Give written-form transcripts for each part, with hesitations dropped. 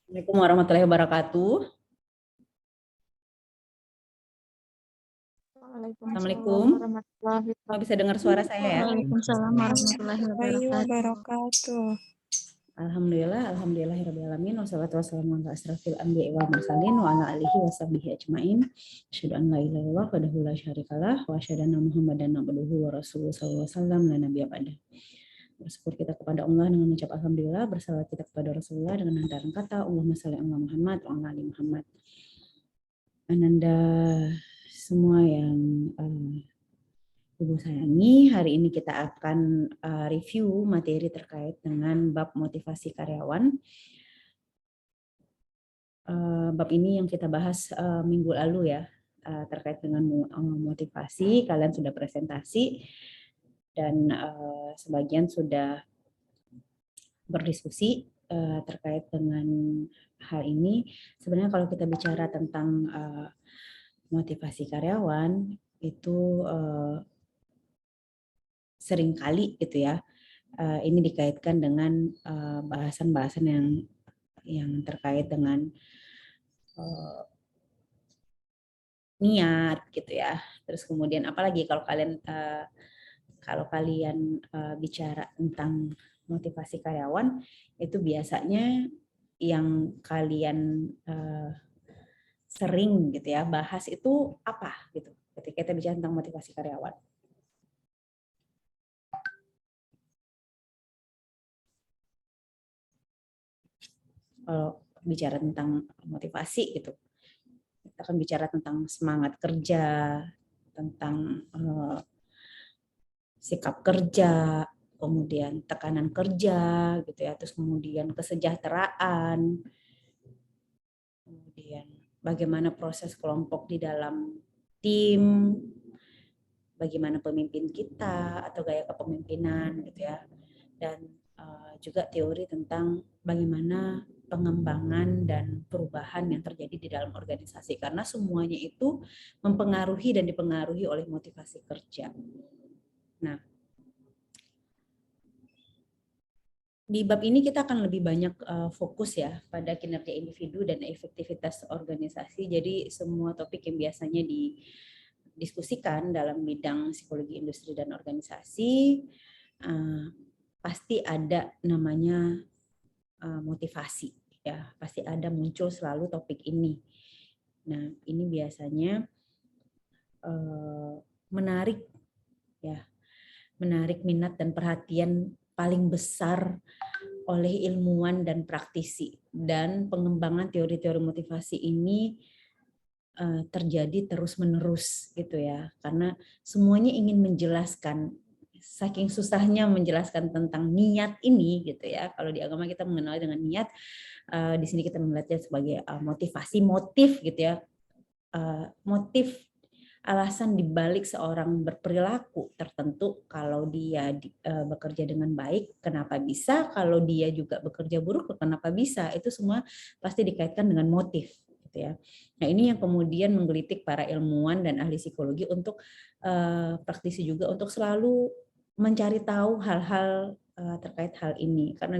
Assalamualaikum warahmatullahi wabarakatuh. Waalaikumsalam Assalamualaikum. warahmatullahi Bisa dengar wabarakatuh. suara saya ya? Waalaikumsalam warahmatullahi wabarakatuh. Alhamdulillah, alhamdulillahirrabbilalamin. Wassalatu wassalamu ala asrafil anbiya'i wal mursalin wa ala alihi wa sahbihi ajma'in. Asyhadu an la ilaha illallah wahdahu la syarikalah wa asyhadu anna Muhammadan abduhu wa rasuluhu sallallahu alaihi wasallam la nabiyya ba'da. Bersyukur kita kepada Allah dengan mengucap alhamdulillah, bersalawat kita kepada Rasulullah dengan hantaran kata Allahumma shalli ala Muhammad wa ala ali Muhammad. Ananda semua yang Ibu sayangi, hari ini kita akan review materi terkait dengan bab motivasi karyawan. Bab ini yang kita bahas minggu lalu ya, terkait dengan motivasi. Kalian sudah presentasi dan sebagian sudah berdiskusi terkait dengan hal ini. Sebenarnya kalau kita bicara tentang motivasi karyawan itu seringkali gitu ya, ini dikaitkan dengan bahasan-bahasan yang terkait dengan niat gitu ya. Terus kemudian apalagi kalau kalian bicara tentang motivasi karyawan, itu biasanya yang kalian sering gitu ya bahas itu apa gitu ketika kita bicara tentang motivasi karyawan. Kalau bicara tentang motivasi gitu, kita akan bicara tentang semangat kerja, tentang sikap kerja, kemudian tekanan kerja gitu ya, terus kemudian kesejahteraan, kemudian bagaimana proses kelompok di dalam tim, bagaimana pemimpin kita atau gaya kepemimpinan gitu ya, dan juga teori tentang bagaimana pengembangan dan perubahan yang terjadi di dalam organisasi, karena semuanya itu mempengaruhi dan dipengaruhi oleh motivasi kerja. Nah, di bab ini kita akan lebih banyak fokus ya pada kinerja individu dan efektivitas organisasi. Jadi semua topik yang biasanya didiskusikan dalam bidang psikologi industri dan organisasi pasti ada namanya motivasi ya, pasti ada muncul selalu topik ini. Nah, ini biasanya menarik ya, menarik minat dan perhatian paling besar oleh ilmuwan dan praktisi, dan pengembangan teori-teori motivasi ini terjadi terus-menerus gitu ya, karena semuanya ingin menjelaskan, saking susahnya menjelaskan tentang niat ini gitu ya. Kalau di agama kita mengenal dengan niat, di sini kita melihatnya sebagai motivasi, motif gitu ya, motif, alasan dibalik seorang berperilaku tertentu. Kalau dia bekerja dengan baik, kenapa bisa? Kalau dia juga bekerja buruk, kenapa bisa? Itu semua pasti dikaitkan dengan motif, gitu ya. Nah, ini yang kemudian menggelitik para ilmuwan dan ahli psikologi untuk praktisi juga untuk selalu mencari tahu hal-hal terkait hal ini, karena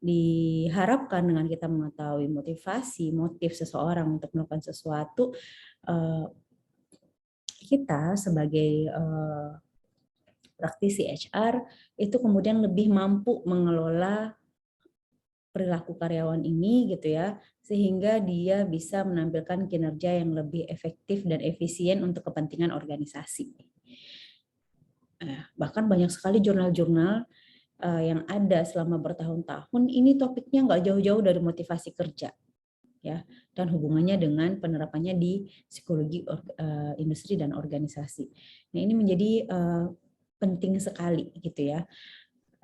diharapkan dengan kita mengetahui motivasi, motif seseorang untuk melakukan sesuatu, kita sebagai praktisi HR itu kemudian lebih mampu mengelola perilaku karyawan ini gitu ya, sehingga dia bisa menampilkan kinerja yang lebih efektif dan efisien untuk kepentingan organisasi. Bahkan banyak sekali jurnal-jurnal yang ada selama bertahun-tahun, ini topiknya nggak jauh-jauh dari motivasi kerja ya, dan hubungannya dengan penerapannya di psikologi industri dan organisasi. Nah, ini menjadi penting sekali gitu ya.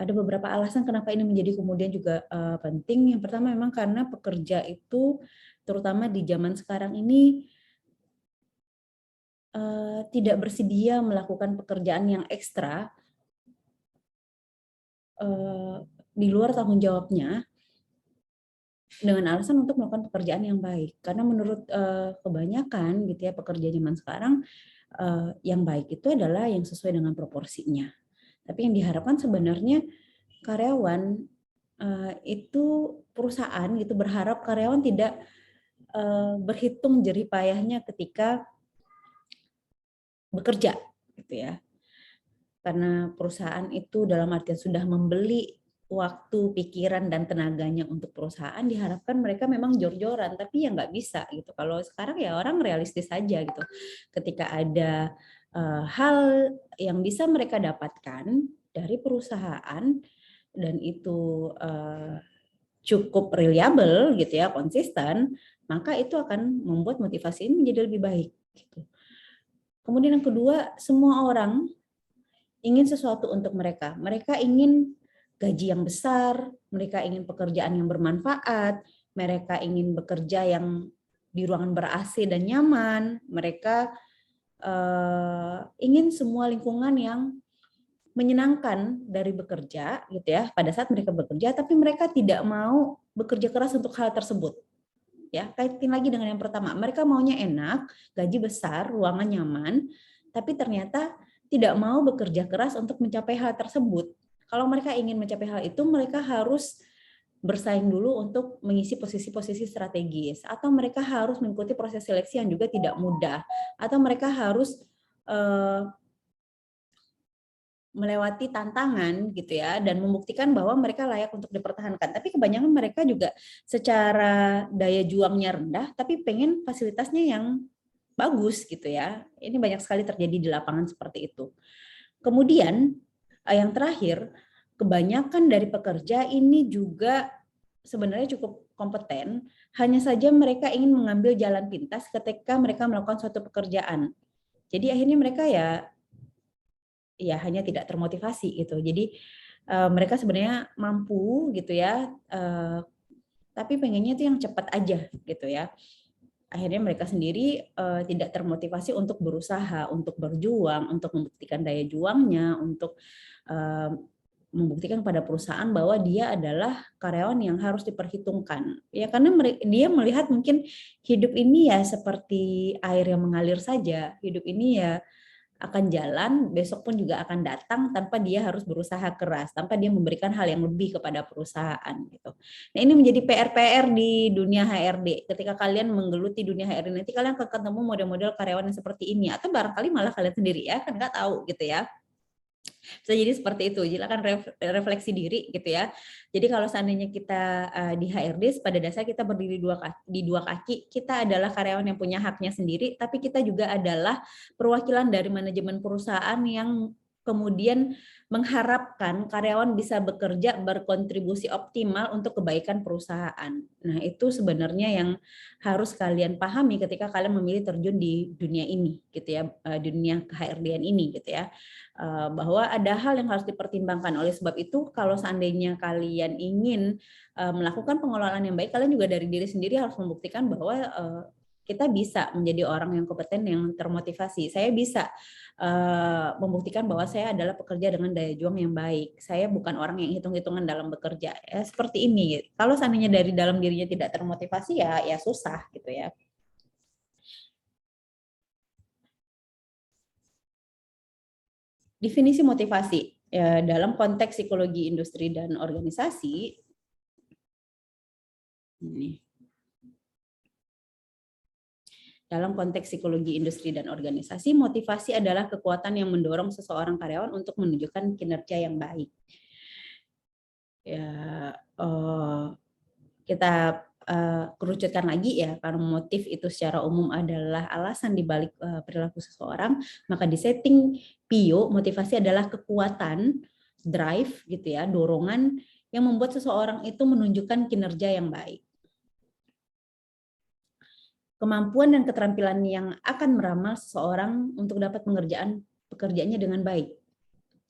Ada beberapa alasan kenapa ini menjadi kemudian juga penting. Yang pertama memang karena pekerja itu terutama di zaman sekarang ini tidak bersedia melakukan pekerjaan yang ekstra di luar tanggung jawabnya dengan alasan untuk melakukan pekerjaan yang baik. Karena menurut kebanyakan gitu ya pekerja zaman sekarang, yang baik itu adalah yang sesuai dengan proporsinya. Tapi yang diharapkan sebenarnya karyawan itu perusahaan gitu berharap karyawan tidak berhitung jerih payahnya ketika bekerja gitu ya. Karena perusahaan itu dalam artian sudah membeli waktu, pikiran, dan tenaganya untuk perusahaan, diharapkan mereka memang jor-joran, tapi ya nggak bisa gitu. Kalau sekarang ya orang realistis saja gitu. Ketika ada hal yang bisa mereka dapatkan dari perusahaan dan itu cukup reliable gitu ya, konsisten, maka itu akan membuat motivasi ini menjadi lebih baik. Gitu. Kemudian yang kedua, semua orang ingin sesuatu untuk mereka. Mereka ingin gaji yang besar, mereka ingin pekerjaan yang bermanfaat, mereka ingin bekerja yang di ruangan ber-AC dan nyaman, mereka ingin semua lingkungan yang menyenangkan dari bekerja gitu ya pada saat mereka bekerja, tapi mereka tidak mau bekerja keras untuk hal tersebut. Ya, kaitin lagi dengan yang pertama, mereka maunya enak, gaji besar, ruangan nyaman, tapi ternyata tidak mau bekerja keras untuk mencapai hal tersebut. Kalau mereka ingin mencapai hal itu, mereka harus bersaing dulu untuk mengisi posisi-posisi strategis, atau mereka harus mengikuti proses seleksi yang juga tidak mudah, atau mereka harus melewati tantangan gitu ya dan membuktikan bahwa mereka layak untuk dipertahankan. Tapi kebanyakan mereka juga secara daya juangnya rendah tapi pengen fasilitasnya yang bagus gitu ya. Ini banyak sekali terjadi di lapangan seperti itu. Kemudian yang terakhir, kebanyakan dari pekerja ini juga sebenarnya cukup kompeten, hanya saja mereka ingin mengambil jalan pintas ketika mereka melakukan suatu pekerjaan. Jadi akhirnya mereka ya hanya tidak termotivasi gitu. Jadi mereka sebenarnya mampu gitu ya, tapi pengennya itu yang cepat aja gitu ya. Akhirnya mereka sendiri tidak termotivasi untuk berusaha, untuk berjuang, untuk membuktikan daya juangnya, untuk membuktikan pada perusahaan bahwa dia adalah karyawan yang harus diperhitungkan. Ya karena dia melihat mungkin hidup ini ya seperti air yang mengalir saja. Hidup ini ya akan jalan, besok pun juga akan datang tanpa dia harus berusaha keras, tanpa dia memberikan hal yang lebih kepada perusahaan gitu. Nah, ini menjadi PR-PR di dunia HRD. Ketika kalian menggeluti dunia HRD nanti kalian akan ketemu model-model karyawan yang seperti ini atau barangkali malah kalian sendiri ya, kan nggak tahu gitu ya. Bisa jadi seperti itu. Silakan refleksi diri gitu ya. Jadi kalau seandainya kita di HRD pada dasar kita berdiri di dua kaki, kita adalah karyawan yang punya haknya sendiri, tapi kita juga adalah perwakilan dari manajemen perusahaan yang kemudian mengharapkan karyawan bisa bekerja berkontribusi optimal untuk kebaikan perusahaan. Nah, itu sebenarnya yang harus kalian pahami ketika kalian memilih terjun di dunia ini gitu ya, dunia ke-HRD-an ini gitu ya. Bahwa ada hal yang harus dipertimbangkan. Oleh sebab itu, kalau seandainya kalian ingin melakukan pengelolaan yang baik, kalian juga dari diri sendiri harus membuktikan bahwa kita bisa menjadi orang yang kompeten, yang termotivasi. Saya bisa membuktikan bahwa saya adalah pekerja dengan daya juang yang baik. Saya bukan orang yang hitung-hitungan dalam bekerja. Ya, seperti ini. Kalau seandainya dari dalam dirinya tidak termotivasi, ya susah gitu ya. Definisi motivasi ya, dalam konteks psikologi industri dan organisasi ini. Dalam konteks psikologi industri dan organisasi, motivasi adalah kekuatan yang mendorong seseorang karyawan untuk menunjukkan kinerja yang baik. Ya, kita kerucutkan lagi ya, karena motif itu secara umum adalah alasan dibalik perilaku seseorang, maka di setting PIO motivasi adalah kekuatan, drive gitu ya, dorongan yang membuat seseorang itu menunjukkan kinerja yang baik. Kemampuan dan keterampilan yang akan meramal seseorang untuk dapat pekerjaannya dengan baik.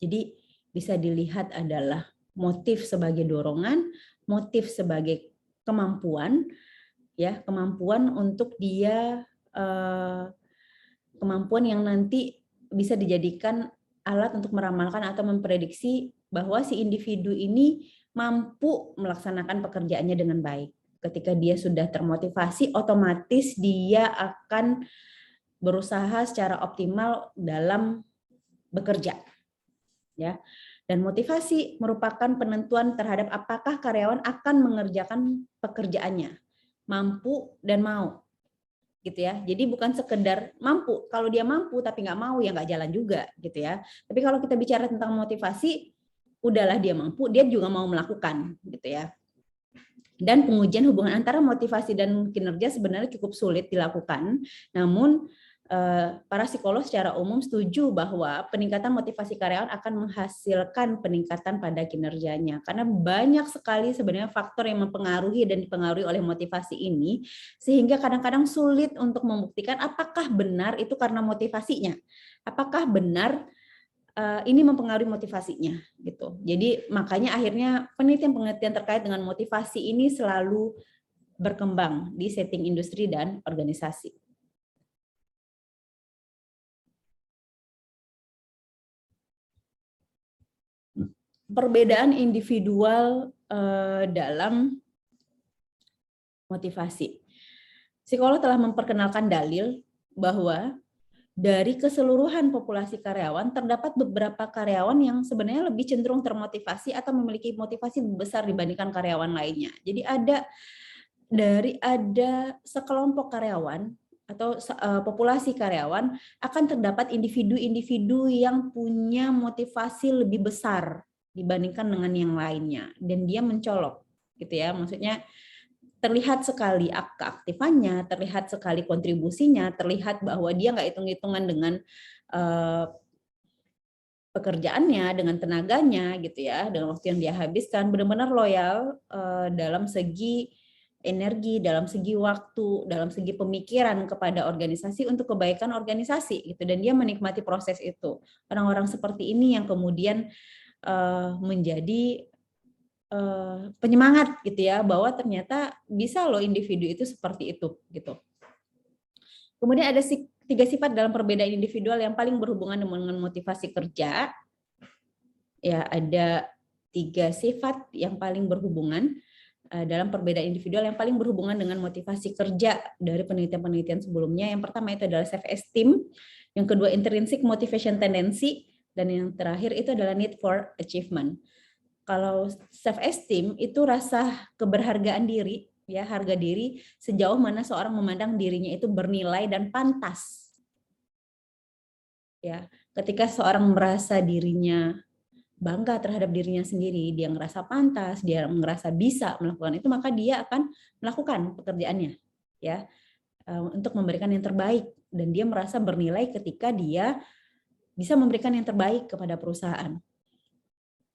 Jadi bisa dilihat adalah motif sebagai dorongan, motif sebagai kemampuan, ya kemampuan untuk dia kemampuan yang nanti bisa dijadikan alat untuk meramalkan atau memprediksi bahwa si individu ini mampu melaksanakan pekerjaannya dengan baik. Ketika dia sudah termotivasi, otomatis dia akan berusaha secara optimal dalam bekerja. Ya. Dan motivasi merupakan penentuan terhadap apakah karyawan akan mengerjakan pekerjaannya, mampu dan mau, gitu ya. Jadi bukan sekedar mampu. Kalau dia mampu tapi nggak mau, ya nggak jalan juga, gitu ya. Tapi kalau kita bicara tentang motivasi, udahlah dia mampu, dia juga mau melakukan, gitu ya. Dan pengujian hubungan antara motivasi dan kinerja sebenarnya cukup sulit dilakukan. Namun para psikolog secara umum setuju bahwa peningkatan motivasi karyawan akan menghasilkan peningkatan pada kinerjanya. Karena banyak sekali sebenarnya faktor yang mempengaruhi dan dipengaruhi oleh motivasi ini, sehingga kadang-kadang sulit untuk membuktikan apakah benar itu karena motivasinya. Apakah benar ini mempengaruhi motivasinya gitu. Jadi makanya akhirnya penelitian-penelitian terkait dengan motivasi ini selalu berkembang di setting industri dan organisasi. Perbedaan individual dalam motivasi. Psikolog telah memperkenalkan dalil bahwa dari keseluruhan populasi karyawan terdapat beberapa karyawan yang sebenarnya lebih cenderung termotivasi atau memiliki motivasi besar dibandingkan karyawan lainnya. Jadi ada sekelompok karyawan atau populasi karyawan akan terdapat individu-individu yang punya motivasi lebih besar dibandingkan dengan yang lainnya dan dia mencolok gitu ya. Maksudnya terlihat sekali keaktifannya, terlihat sekali kontribusinya, terlihat bahwa dia nggak hitung-hitungan dengan pekerjaannya, dengan tenaganya gitu ya, dengan waktu yang dia habiskan, benar-benar loyal dalam segi energi, dalam segi waktu, dalam segi pemikiran kepada organisasi untuk kebaikan organisasi gitu, dan dia menikmati proses itu. Orang-orang seperti ini yang kemudian menjadi penyemangat gitu ya, bahwa ternyata bisa loh individu itu seperti itu gitu. Kemudian ada 3 sifat dalam perbedaan individual yang paling berhubungan dengan motivasi kerja. Ya, ada 3 sifat yang paling berhubungan dalam perbedaan individual yang paling berhubungan dengan motivasi kerja dari penelitian-penelitian sebelumnya. Yang pertama itu adalah self esteem, yang kedua intrinsic motivation tendency, dan yang terakhir itu adalah need for achievement. Kalau self esteem itu rasa keberhargaan diri, ya, harga diri sejauh mana seorang memandang dirinya itu bernilai dan pantas. Ya, ketika seorang merasa dirinya bangga terhadap dirinya sendiri, dia ngerasa pantas, dia ngerasa bisa melakukan itu, maka dia akan melakukan pekerjaannya, ya, untuk memberikan yang terbaik, dan dia merasa bernilai ketika dia bisa memberikan yang terbaik kepada perusahaan.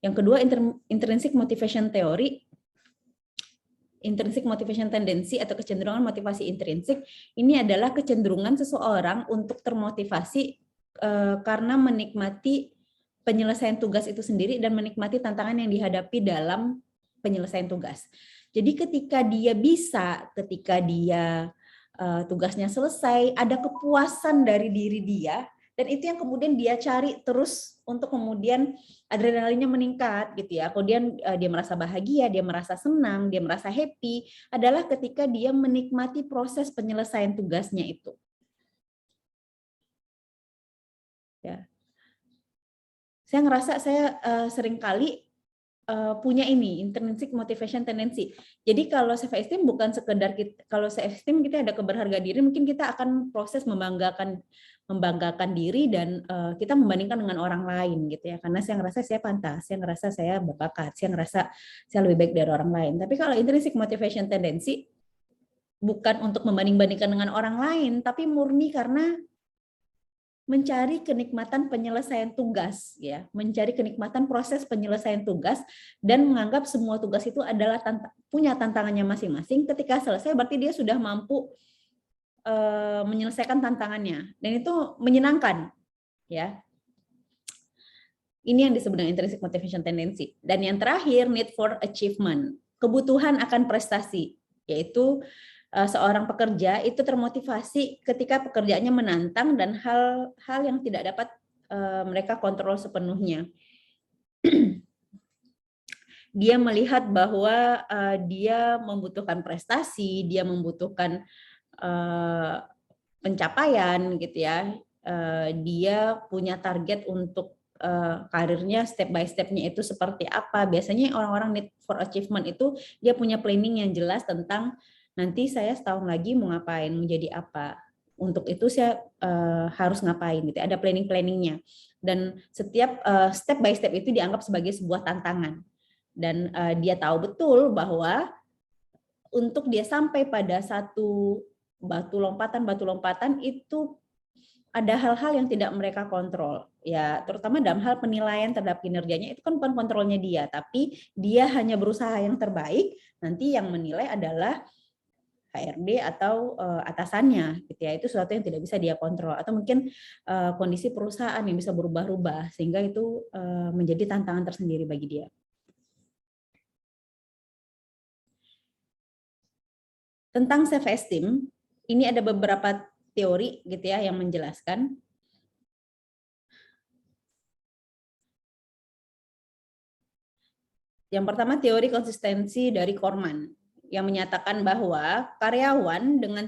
Yang kedua, intrinsic motivation theory, intrinsic motivation tendency atau kecenderungan motivasi intrinsik, ini adalah kecenderungan seseorang untuk termotivasi karena menikmati penyelesaian tugas itu sendiri dan menikmati tantangan yang dihadapi dalam penyelesaian tugas. Jadi ketika dia tugasnya selesai, ada kepuasan dari diri dia, dan itu yang kemudian dia cari terus untuk kemudian adrenalinnya meningkat gitu ya. Kemudian dia merasa bahagia, dia merasa senang, dia merasa happy adalah ketika dia menikmati proses penyelesaian tugasnya itu. Ya. Saya ngerasa saya seringkali punya ini intrinsic motivation tendency. Jadi kalau self esteem bukan sekedar kalau self esteem kita ada keberhargaan diri, mungkin kita akan proses membanggakan diri dan kita membandingkan dengan orang lain gitu ya. Karena saya ngerasa saya pantas, saya ngerasa saya berbakat, saya ngerasa saya lebih baik dari orang lain. Tapi kalau intrinsic motivation tendency bukan untuk membanding-bandingkan dengan orang lain, tapi murni karena mencari kenikmatan penyelesaian tugas, ya, mencari kenikmatan proses penyelesaian tugas dan menganggap semua tugas itu adalah punya tantangannya masing-masing. Ketika selesai, berarti dia sudah mampu menyelesaikan tantangannya, dan itu menyenangkan, ya. Ini yang disebut dengan intrinsic motivation tendency. Dan yang terakhir, need for achievement, kebutuhan akan prestasi, yaitu seorang pekerja itu termotivasi ketika pekerjaannya menantang dan hal-hal yang tidak dapat mereka kontrol sepenuhnya. Dia melihat bahwa dia membutuhkan prestasi, dia membutuhkan pencapaian gitu ya. Dia punya target untuk karirnya step by step-nya itu seperti apa. Biasanya orang-orang need for achievement itu dia punya planning yang jelas tentang nanti saya setahun lagi mau ngapain, menjadi apa. Untuk itu saya harus ngapain gitu. Ada planning-planningnya. Dan setiap step by step itu dianggap sebagai sebuah tantangan. Dan dia tahu betul bahwa untuk dia sampai pada satu batu lompatan itu ada hal-hal yang tidak mereka kontrol, ya terutama dalam hal penilaian terhadap kinerjanya itu kan bukan kontrolnya dia, tapi dia hanya berusaha yang terbaik. Nanti yang menilai adalah HRD atau atasannya, gitu ya. Itu sesuatu yang tidak bisa dia kontrol, atau mungkin kondisi perusahaan yang bisa berubah-ubah, sehingga itu menjadi tantangan tersendiri bagi dia. Tentang self esteem, ini ada beberapa teori gitu ya yang menjelaskan. Yang pertama teori konsistensi dari Korman yang menyatakan bahwa karyawan dengan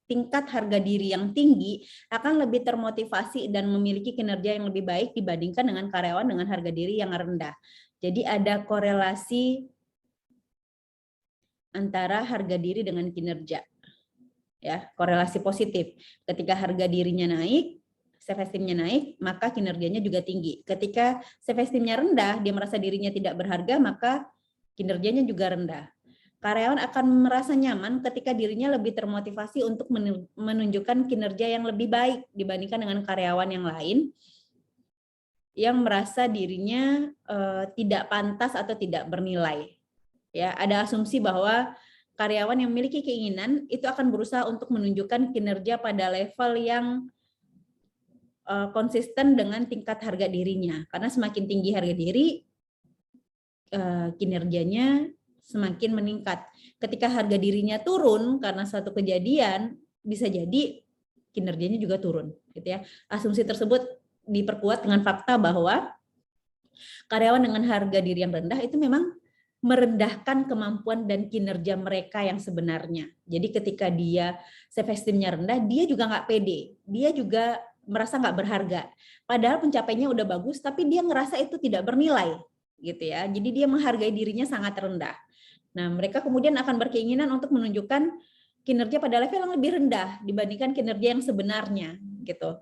tingkat harga diri yang tinggi akan lebih termotivasi dan memiliki kinerja yang lebih baik dibandingkan dengan karyawan dengan harga diri yang rendah. Jadi ada korelasi antara harga diri dengan kinerja. Ya, korelasi positif. Ketika harga dirinya naik, self esteem-nya naik, maka kinerjanya juga tinggi. Ketika self esteem-nya rendah, dia merasa dirinya tidak berharga, maka kinerjanya juga rendah. Karyawan akan merasa nyaman ketika dirinya lebih termotivasi untuk menunjukkan kinerja yang lebih baik dibandingkan dengan karyawan yang lain yang merasa dirinya tidak pantas atau tidak bernilai. Ya, ada asumsi bahwa karyawan yang memiliki keinginan itu akan berusaha untuk menunjukkan kinerja pada level yang konsisten dengan tingkat harga dirinya. Karena semakin tinggi harga diri, kinerjanya semakin meningkat. Ketika harga dirinya turun karena suatu kejadian, bisa jadi kinerjanya juga turun. Gitu ya. Asumsi tersebut diperkuat dengan fakta bahwa karyawan dengan harga diri yang rendah itu memang merendahkan kemampuan dan kinerja mereka yang sebenarnya. Jadi ketika dia self esteem-nya rendah, dia juga nggak pede, dia juga merasa nggak berharga. Padahal pencapaiannya udah bagus, tapi dia ngerasa itu tidak bernilai, gitu ya. Jadi dia menghargai dirinya sangat rendah. Nah, mereka kemudian akan berkeinginan untuk menunjukkan kinerja pada level yang lebih rendah dibandingkan kinerja yang sebenarnya, gitu.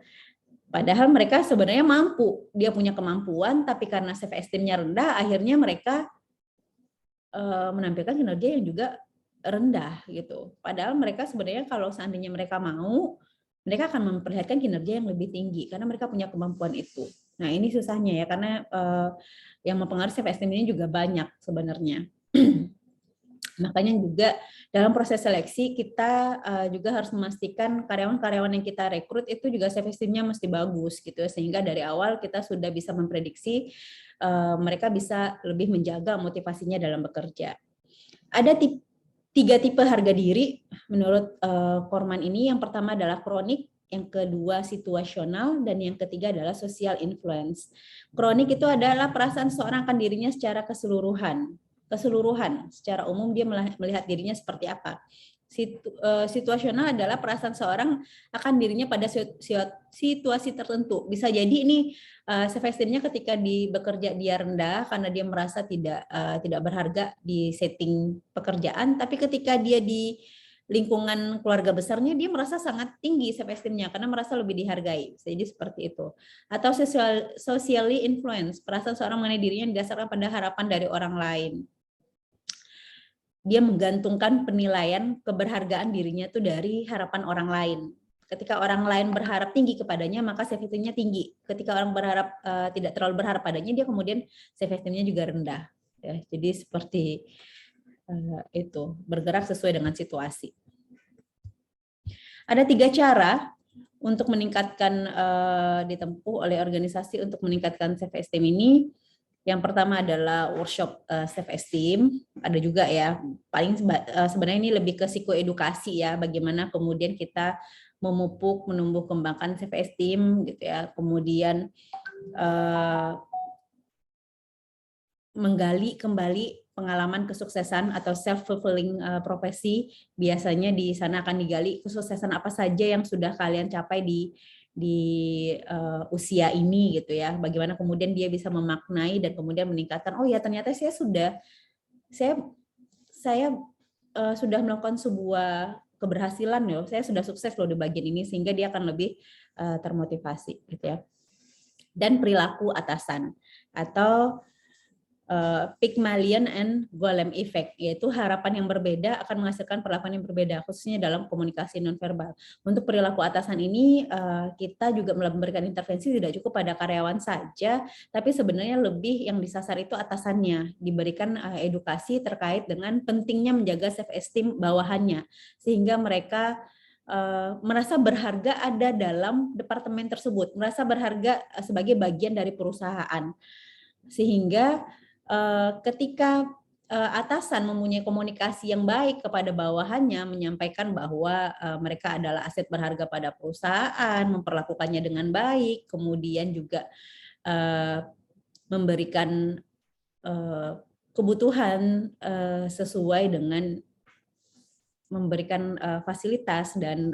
Padahal mereka sebenarnya mampu, dia punya kemampuan, tapi karena self esteem-nya rendah, akhirnya mereka menampilkan kinerja yang juga rendah gitu. Padahal mereka sebenarnya kalau seandainya mereka mau, mereka akan memperlihatkan kinerja yang lebih tinggi karena mereka punya kemampuan itu. Nah ini susahnya ya karena yang mempengaruhi self esteem ini juga banyak sebenarnya. Makanya juga dalam proses seleksi kita juga harus memastikan karyawan-karyawan yang kita rekrut itu juga self esteem-nya mesti bagus gitu sehingga dari awal kita sudah bisa memprediksi mereka bisa lebih menjaga motivasinya dalam bekerja. Ada 3 tipe harga diri menurut Korman ini. Yang pertama adalah kronik, yang kedua situasional, dan yang ketiga adalah social influence. Kronik itu adalah perasaan seorang akan dirinya secara keseluruhan, secara umum dia melihat dirinya seperti apa. Situasional adalah perasaan seorang akan dirinya pada situasi tertentu. Bisa jadi ini self esteem-nya ketika bekerja dia rendah karena dia merasa tidak berharga di setting pekerjaan, tapi ketika dia di lingkungan keluarga besarnya dia merasa sangat tinggi self esteem-nya karena merasa lebih dihargai. Jadi seperti itu. Atau socially influence, perasaan seorang mengenai dirinya didasarkan pada harapan dari orang lain. Dia menggantungkan penilaian keberhargaan dirinya itu dari harapan orang lain. Ketika orang lain berharap tinggi kepadanya, maka self esteem-nya tinggi. Ketika orang berharap tidak terlalu berharap padanya, dia kemudian self esteem-nya juga rendah. Ya, jadi seperti itu, bergerak sesuai dengan situasi. Ada 3 cara untuk meningkatkan ditempuh oleh organisasi untuk meningkatkan self esteem ini. Yang pertama adalah workshop self esteem, ada juga ya. Paling sebenarnya ini lebih ke psikoedukasi ya, bagaimana kemudian kita memupuk, menumbuh kembangkan self esteem gitu ya. Kemudian menggali kembali pengalaman kesuksesan atau self-fulfilling profesi. Biasanya di sana akan digali kesuksesan apa saja yang sudah kalian capai di usia ini gitu ya. Bagaimana kemudian dia bisa memaknai dan kemudian meningkatkan, oh ya ternyata saya sudah melakukan sebuah keberhasilan loh, saya sudah sukses loh di bagian ini, sehingga dia akan lebih termotivasi gitu ya. Dan perilaku atasan atau Pygmalion and Golem effect, yaitu harapan yang berbeda akan menghasilkan perlakuan yang berbeda, khususnya dalam komunikasi nonverbal. Untuk perilaku atasan ini, kita juga memberikan intervensi tidak cukup pada karyawan saja, tapi sebenarnya lebih yang disasar itu atasannya, diberikan edukasi terkait dengan pentingnya menjaga self-esteem bawahannya, sehingga mereka merasa berharga ada dalam departemen tersebut, merasa berharga sebagai bagian dari perusahaan, sehingga ketika atasan mempunyai komunikasi yang baik kepada bawahannya, menyampaikan bahwa mereka adalah aset berharga pada perusahaan, memperlakukannya dengan baik, kemudian juga memberikan kebutuhan sesuai dengan memberikan fasilitas dan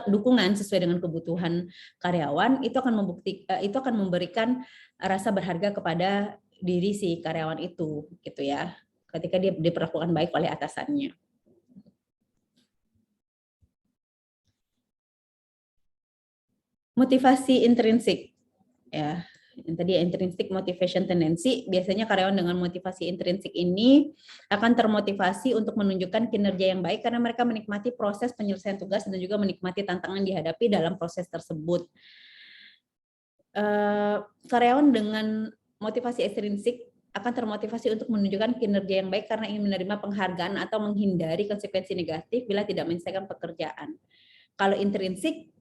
dukungan sesuai dengan kebutuhan karyawan, itu akan memberikan rasa berharga kepada diri si karyawan itu gitu ya, ketika dia diperlakukan baik oleh atasannya. Motivasi intrinsik ya, yang tadi intrinsic motivation tendency, biasanya karyawan dengan motivasi intrinsik ini akan termotivasi untuk menunjukkan kinerja yang baik karena mereka menikmati proses penyelesaian tugas dan juga menikmati tantangan dihadapi dalam proses tersebut. Karyawan dengan motivasi ekstrinsik akan termotivasi untuk menunjukkan kinerja yang baik karena ingin menerima penghargaan atau menghindari konsekuensi negatif bila tidak menyelesaikan pekerjaan. Kalau intrinsik,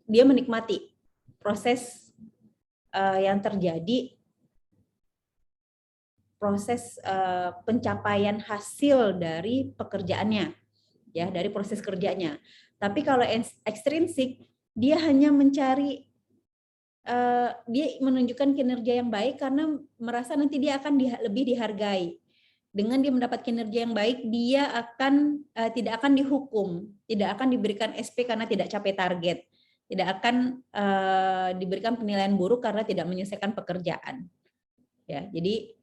dia menikmati proses yang terjadi, proses pencapaian hasil dari pekerjaannya, ya, dari proses kerjanya. Tapi kalau ekstrinsik, dia hanya mencari, dia menunjukkan kinerja yang baik karena merasa nanti dia akan lebih dihargai. Dengan dia mendapat kinerja yang baik, dia akan tidak akan dihukum, tidak akan diberikan SP karena tidak capai target, tidak akan diberikan penilaian buruk karena tidak menyelesaikan pekerjaan. Ya, jadi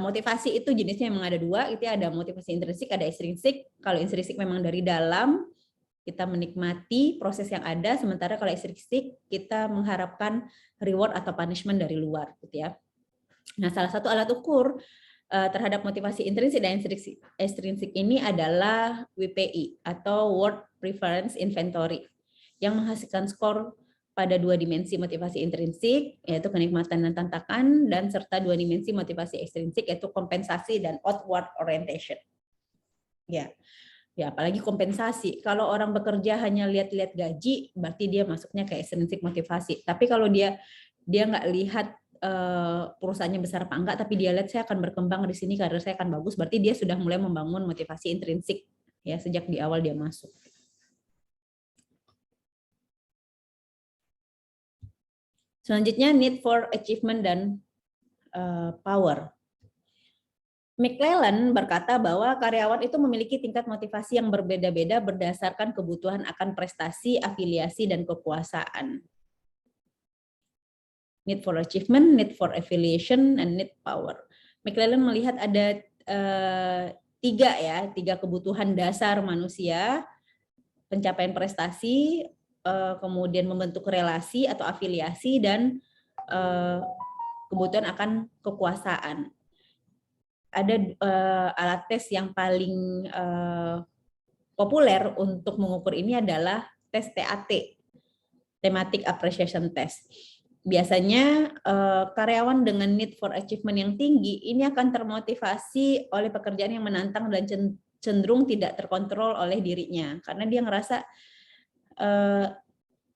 motivasi itu jenisnya memang ada dua, itu ada motivasi intrinsik, ada ekstrinsik. Kalau intrinsik memang dari dalam, kita menikmati proses yang ada, sementara kalau ekstrinsik kita mengharapkan reward atau punishment dari luar, gitu ya. Nah, salah satu alat ukur terhadap motivasi intrinsik dan ekstrinsik ini adalah WPI atau Work Preference Inventory, yang menghasilkan skor pada dua dimensi motivasi intrinsik, yaitu kenikmatan dan tantangan, dan serta dua dimensi motivasi ekstrinsik, yaitu kompensasi dan outward orientation. Ya, apalagi kompensasi. Kalau orang bekerja hanya lihat-lihat gaji, berarti dia masuknya ke ekstrinsik motivasi. Tapi kalau dia nggak lihat perusahaannya besar apa enggak, tapi dia lihat saya akan berkembang di sini, karir saya akan bagus, berarti dia sudah mulai membangun motivasi intrinsik ya sejak di awal dia masuk. Selanjutnya, need for achievement dan power. McClellan berkata bahwa karyawan itu memiliki tingkat motivasi yang berbeda-beda berdasarkan kebutuhan akan prestasi, afiliasi, dan kekuasaan. Need for achievement, need for affiliation, and need power. McClellan melihat ada tiga kebutuhan dasar manusia: pencapaian prestasi, kemudian membentuk relasi atau afiliasi, dan kebutuhan akan kekuasaan. Ada alat tes yang paling populer untuk mengukur ini adalah tes TAT, Thematic Appreciation Test. Biasanya karyawan dengan need for achievement yang tinggi ini akan termotivasi oleh pekerjaan yang menantang dan cenderung tidak terkontrol oleh dirinya, karena dia ngerasa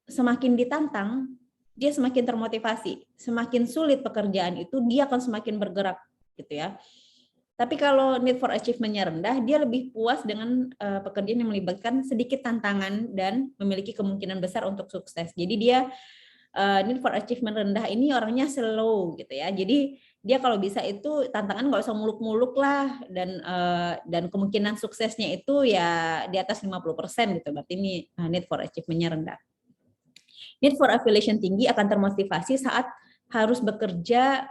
semakin ditantang, dia semakin termotivasi. Semakin sulit pekerjaan itu, dia akan semakin bergerak, gitu ya. Tapi kalau need for achievement-nya rendah, dia lebih puas dengan pekerjaan yang melibatkan sedikit tantangan dan memiliki kemungkinan besar untuk sukses. Jadi dia need for achievement rendah ini orangnya slow gitu ya. Jadi dia kalau bisa itu tantangan nggak usah muluk-muluk lah, dan kemungkinan suksesnya itu ya di atas 50% gitu. Berarti ini need for achievement-nya rendah. Need for affiliation tinggi akan termotivasi saat harus bekerja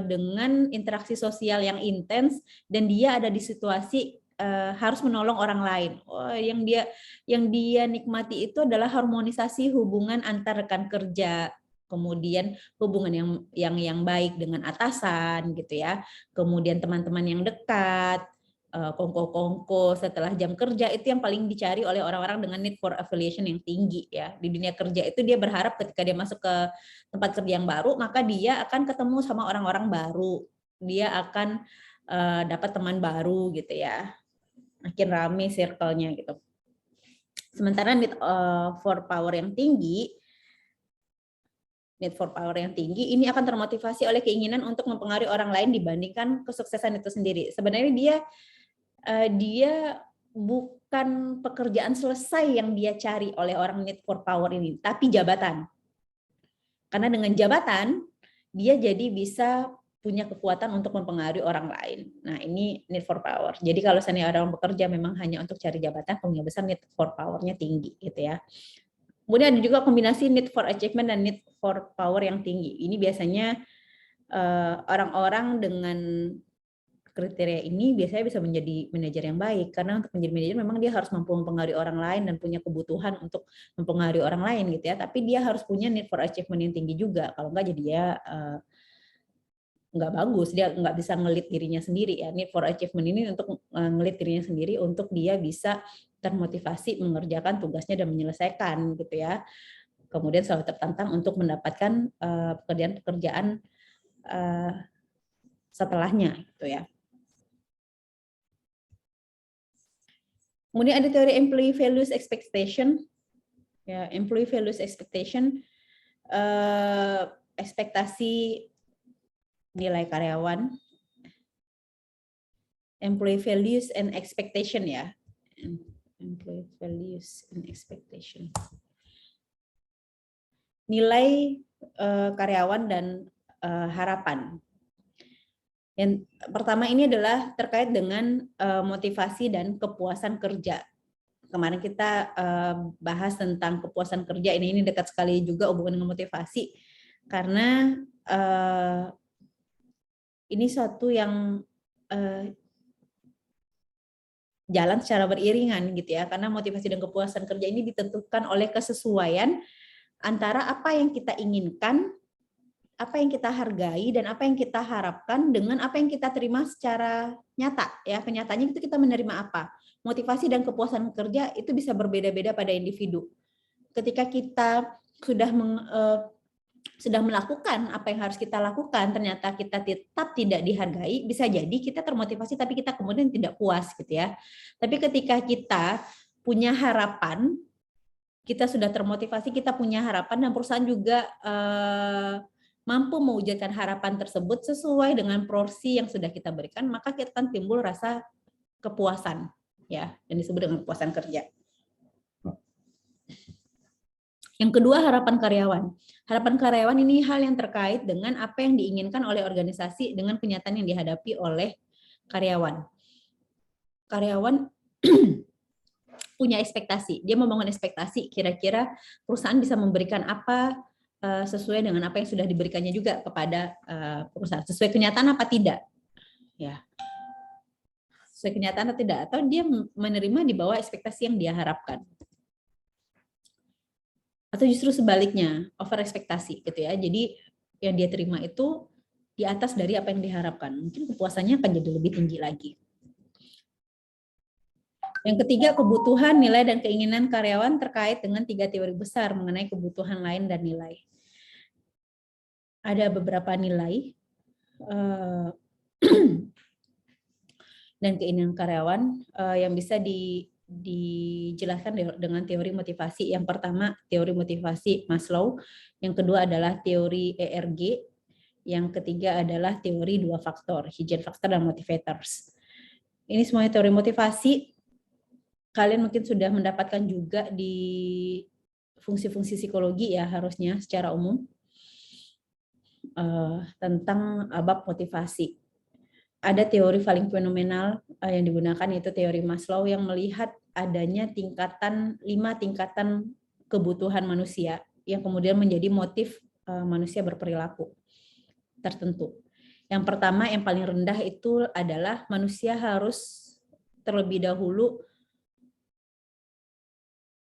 dengan interaksi sosial yang intens dan dia ada di situasi harus menolong orang lain. Yang dia nikmati itu adalah harmonisasi hubungan antar rekan kerja, kemudian hubungan yang baik dengan atasan gitu ya, kemudian teman-teman yang dekat, kongko-kongko setelah jam kerja, itu yang paling dicari oleh orang-orang dengan need for affiliation yang tinggi ya. Di dunia kerja itu dia berharap ketika dia masuk ke tempat kerja yang baru, maka dia akan ketemu sama orang-orang baru. Dia akan dapat teman baru gitu ya. Makin rame circle-nya gitu. Sementara need for power yang tinggi, ini akan termotivasi oleh keinginan untuk mempengaruhi orang lain dibandingkan kesuksesan itu sendiri. Sebenarnya dia bukan pekerjaan selesai yang dia cari oleh orang need for power ini, tapi jabatan. Karena dengan jabatan, dia jadi bisa punya kekuatan untuk mempengaruhi orang lain. Nah, ini need for power. Jadi kalau seandainya orang bekerja memang hanya untuk cari jabatan, kemungkinan besar need for power-nya tinggi gitu ya. Kemudian ada juga kombinasi need for achievement dan need for power yang tinggi. Ini biasanya orang-orang dengan kriteria ini biasanya bisa menjadi manajer yang baik, karena untuk menjadi manajer memang dia harus mampu mempengaruhi orang lain dan punya kebutuhan untuk mempengaruhi orang lain gitu ya, tapi dia harus punya need for achievement yang tinggi juga, kalau enggak jadi dia nggak bagus, dia nggak bisa ngelit dirinya sendiri ya. Need for achievement ini untuk ngelit dirinya sendiri untuk dia bisa termotivasi mengerjakan tugasnya dan menyelesaikan gitu ya, kemudian selalu tertantang untuk mendapatkan pekerjaan-pekerjaan setelahnya gitu ya. Kemudian ada teori employee values expectation. Ya, employee values expectation, ekspektasi nilai karyawan. Employee values and expectation ya. Employee values and expectation. Nilai karyawan dan harapan. Yang pertama ini adalah terkait dengan motivasi dan kepuasan kerja. Kemarin kita bahas tentang kepuasan kerja, ini dekat sekali juga hubungan dengan motivasi, karena ini suatu yang jalan secara beriringan gitu ya, karena motivasi dan kepuasan kerja ini ditentukan oleh kesesuaian antara apa yang kita inginkan, apa yang kita hargai, dan apa yang kita harapkan dengan apa yang kita terima secara nyata ya. Kenyataannya itu kita menerima apa. Motivasi dan kepuasan kerja itu bisa berbeda-beda pada individu. Ketika kita sudah melakukan apa yang harus kita lakukan, ternyata kita tetap tidak dihargai, bisa jadi kita termotivasi tapi kita kemudian tidak puas gitu ya. Tapi ketika kita punya harapan, kita sudah termotivasi, kita punya harapan, dan perusahaan juga mampu mewujudkan harapan tersebut sesuai dengan porsi yang sudah kita berikan, maka kita akan timbul rasa kepuasan ya, dan disebut dengan kepuasan kerja. Yang kedua, harapan karyawan. Harapan karyawan ini hal yang terkait dengan apa yang diinginkan oleh organisasi dengan kenyataan yang dihadapi oleh karyawan. Karyawan punya ekspektasi, dia membangun ekspektasi kira-kira perusahaan bisa memberikan apa sesuai dengan apa yang sudah diberikannya juga kepada perusahaan, sesuai kenyataan apa tidak ya, sesuai kenyataan atau tidak, atau dia menerima di bawah ekspektasi yang dia harapkan, atau justru sebaliknya over ekspektasi gitu ya, jadi yang dia terima itu di atas dari apa yang diharapkan, mungkin kepuasannya akan jadi lebih tinggi lagi. Yang ketiga, kebutuhan, nilai, dan keinginan karyawan terkait dengan 3 teori besar mengenai kebutuhan lain dan nilai. Ada beberapa nilai dan keinginan karyawan yang bisa dijelaskan dengan teori motivasi. Yang pertama, teori motivasi Maslow. Yang kedua adalah teori ERG. Yang ketiga adalah teori 2 faktor, hidden factor dan motivators. Ini semuanya teori motivasi. Kalian mungkin sudah mendapatkan juga di fungsi-fungsi psikologi ya harusnya secara umum tentang bab motivasi. Ada teori paling fenomenal yang digunakan yaitu teori Maslow yang melihat adanya 5 tingkatan kebutuhan manusia yang kemudian menjadi motif manusia berperilaku tertentu. Yang pertama, yang paling rendah itu adalah manusia harus terlebih dahulu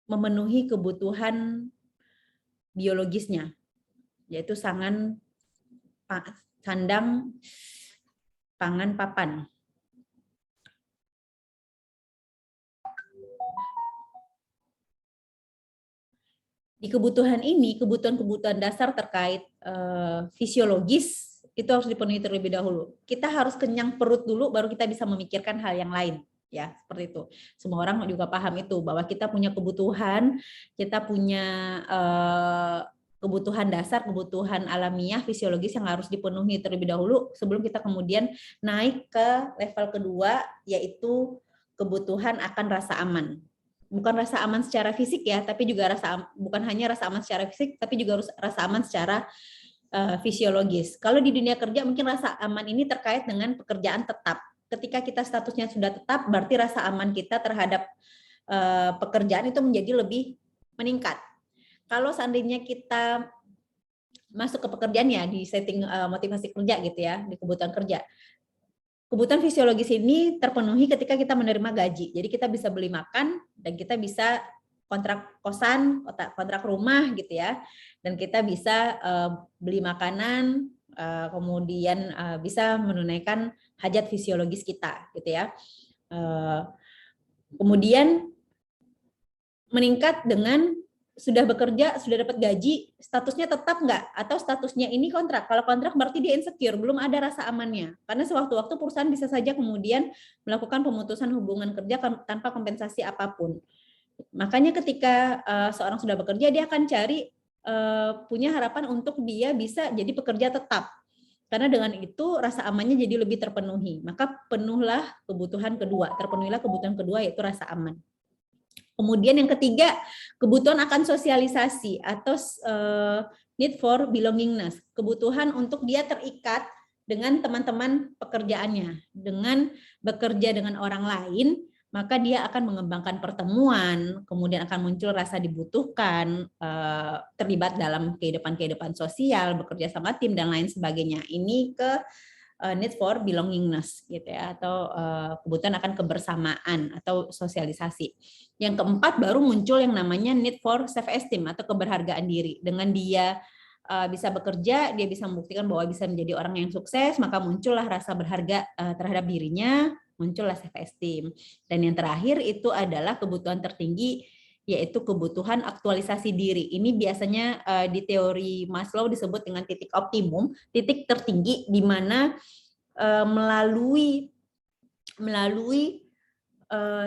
memenuhi kebutuhan biologisnya, yaitu sandang, pangan, papan. Di kebutuhan ini, kebutuhan dasar terkait fisiologis itu harus dipenuhi terlebih dahulu. Kita harus kenyang perut dulu, baru kita bisa memikirkan hal yang lain. Ya, seperti itu. Semua orang juga paham itu, bahwa kita punya kebutuhan, kita punya kebutuhan dasar, kebutuhan alamiah, fisiologis yang harus dipenuhi terlebih dahulu sebelum kita kemudian naik ke level kedua, yaitu kebutuhan akan rasa aman. Bukan rasa aman secara fisik ya, tapi juga bukan hanya rasa aman secara fisik, tapi juga rasa aman secara fisiologis. Kalau di dunia kerja mungkin rasa aman ini terkait dengan pekerjaan tetap. Ketika kita statusnya sudah tetap, berarti rasa aman kita terhadap pekerjaan itu menjadi lebih meningkat. Kalau seandainya kita masuk ke pekerjaan ya di setting motivasi kerja gitu ya, di kebutuhan kerja. Kebutuhan fisiologis ini terpenuhi ketika kita menerima gaji. Jadi kita bisa beli makan dan kita bisa kontrak kosan, kontrak rumah gitu ya. Dan kita bisa beli makanan, kemudian bisa menunaikan hajat fisiologis kita gitu ya. Kemudian meningkat dengan sudah bekerja, sudah dapat gaji, statusnya tetap nggak? Atau statusnya ini kontrak? Kalau kontrak berarti dia insecure, belum ada rasa amannya. Karena sewaktu-waktu perusahaan bisa saja kemudian melakukan pemutusan hubungan kerja tanpa kompensasi apapun. Makanya ketika seorang sudah bekerja, dia akan cari punya harapan untuk dia bisa jadi pekerja tetap. Karena dengan itu rasa amannya jadi lebih terpenuhi. Maka penuhilah kebutuhan kedua, yaitu rasa aman. Kemudian yang ketiga, kebutuhan akan sosialisasi atau need for belongingness, kebutuhan untuk dia terikat dengan teman-teman pekerjaannya. Dengan bekerja dengan orang lain, maka dia akan mengembangkan pertemuan, kemudian akan muncul rasa dibutuhkan, terlibat dalam kehidupan sosial, bekerja sama tim dan lain sebagainya. Ini ke need for belongingness gitu ya, atau kebutuhan akan kebersamaan atau sosialisasi. Yang keempat baru muncul yang namanya need for self esteem atau keberhargaan diri. Dengan dia bisa bekerja, dia bisa membuktikan bahwa bisa menjadi orang yang sukses, maka muncullah rasa berharga terhadap dirinya, muncullah self esteem. Dan yang terakhir itu adalah kebutuhan tertinggi, yaitu kebutuhan aktualisasi diri. Ini biasanya di teori Maslow disebut dengan titik optimum, titik tertinggi di mana melalui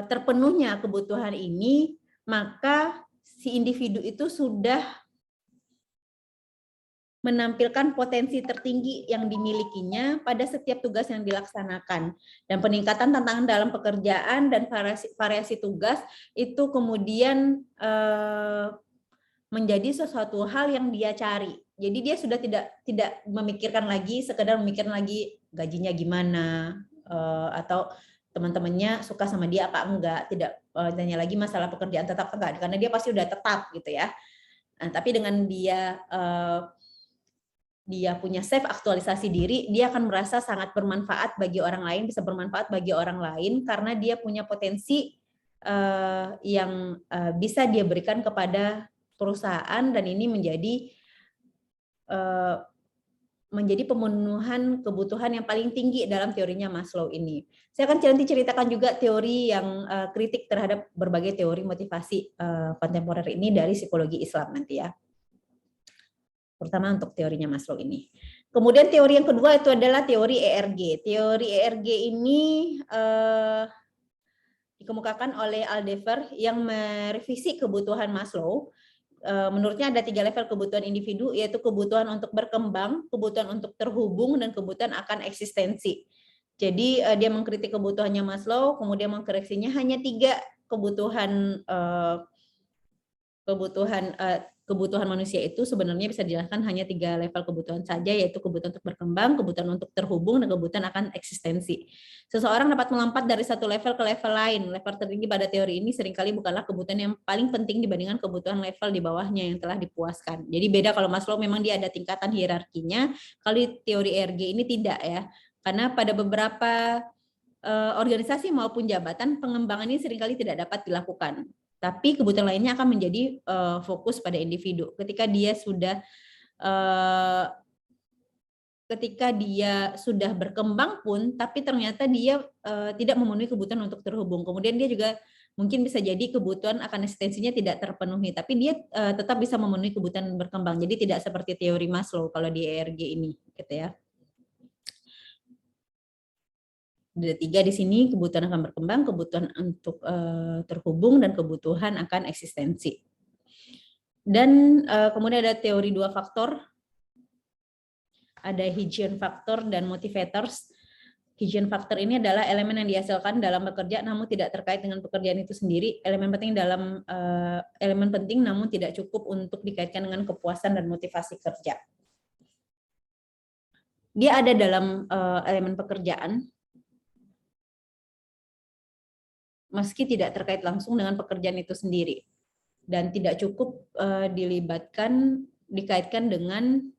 terpenuhnya kebutuhan ini, maka si individu itu sudah menampilkan potensi tertinggi yang dimilikinya pada setiap tugas yang dilaksanakan. Dan peningkatan tantangan dalam pekerjaan dan variasi tugas itu kemudian menjadi sesuatu hal yang dia cari. Jadi dia sudah tidak memikirkan lagi, sekedar memikirkan lagi gajinya gimana, atau teman-temannya suka sama dia apa enggak, tidak tanya lagi masalah pekerjaan tetap enggak, karena dia pasti udah tetap gitu ya. Nah, tapi dengan dia punya self aktualisasi diri, dia akan merasa sangat bermanfaat bagi orang lain, bisa bermanfaat bagi orang lain karena dia punya potensi yang bisa dia berikan kepada perusahaan, dan ini menjadi pemenuhan kebutuhan yang paling tinggi dalam teorinya Maslow ini. Saya akan nanti ceritakan juga teori yang kritik terhadap berbagai teori motivasi kontemporer ini dari psikologi Islam nanti ya. Terutama untuk teorinya Maslow ini. Kemudian teori yang kedua itu adalah teori ERG. Teori ERG ini dikemukakan oleh Aldefer yang merevisi kebutuhan Maslow. Menurutnya ada 3 level kebutuhan individu, yaitu kebutuhan untuk berkembang, kebutuhan untuk terhubung, dan kebutuhan akan eksistensi. Jadi dia mengkritik kebutuhannya Maslow, kemudian mengkoreksinya hanya 3 kebutuhan kebutuhan manusia itu sebenarnya bisa dijelaskan hanya 3 level kebutuhan saja, yaitu kebutuhan untuk berkembang, kebutuhan untuk terhubung, dan kebutuhan akan eksistensi. Seseorang dapat melompat dari satu level ke level lain. Level tertinggi pada teori ini seringkali bukanlah kebutuhan yang paling penting dibandingkan kebutuhan level di bawahnya yang telah dipuaskan. Jadi beda, kalau Maslow memang dia ada tingkatan hierarkinya, kalau di teori ERG ini tidak ya. Karena pada beberapa organisasi maupun jabatan, pengembangan ini seringkali tidak dapat dilakukan. Tapi kebutuhan lainnya akan menjadi fokus pada individu. Ketika dia sudah berkembang pun, tapi ternyata dia tidak memenuhi kebutuhan untuk terhubung. Kemudian dia juga mungkin bisa jadi kebutuhan akan eksistensinya tidak terpenuhi, tapi dia tetap bisa memenuhi kebutuhan berkembang. Jadi tidak seperti teori Maslow kalau di ERG ini, gitu ya. Ada 3 di sini, kebutuhan akan berkembang, kebutuhan untuk terhubung, dan kebutuhan akan eksistensi. Dan kemudian ada teori 2 faktor, ada hygieine factor dan motivators. Hygieine factor ini adalah elemen yang dihasilkan dalam bekerja namun tidak terkait dengan pekerjaan itu sendiri. Elemen penting namun tidak cukup untuk dikaitkan dengan kepuasan dan motivasi kerja. Dia ada dalam elemen pekerjaan, meski tidak terkait langsung dengan pekerjaan itu sendiri, dan tidak cukup dikaitkan dengan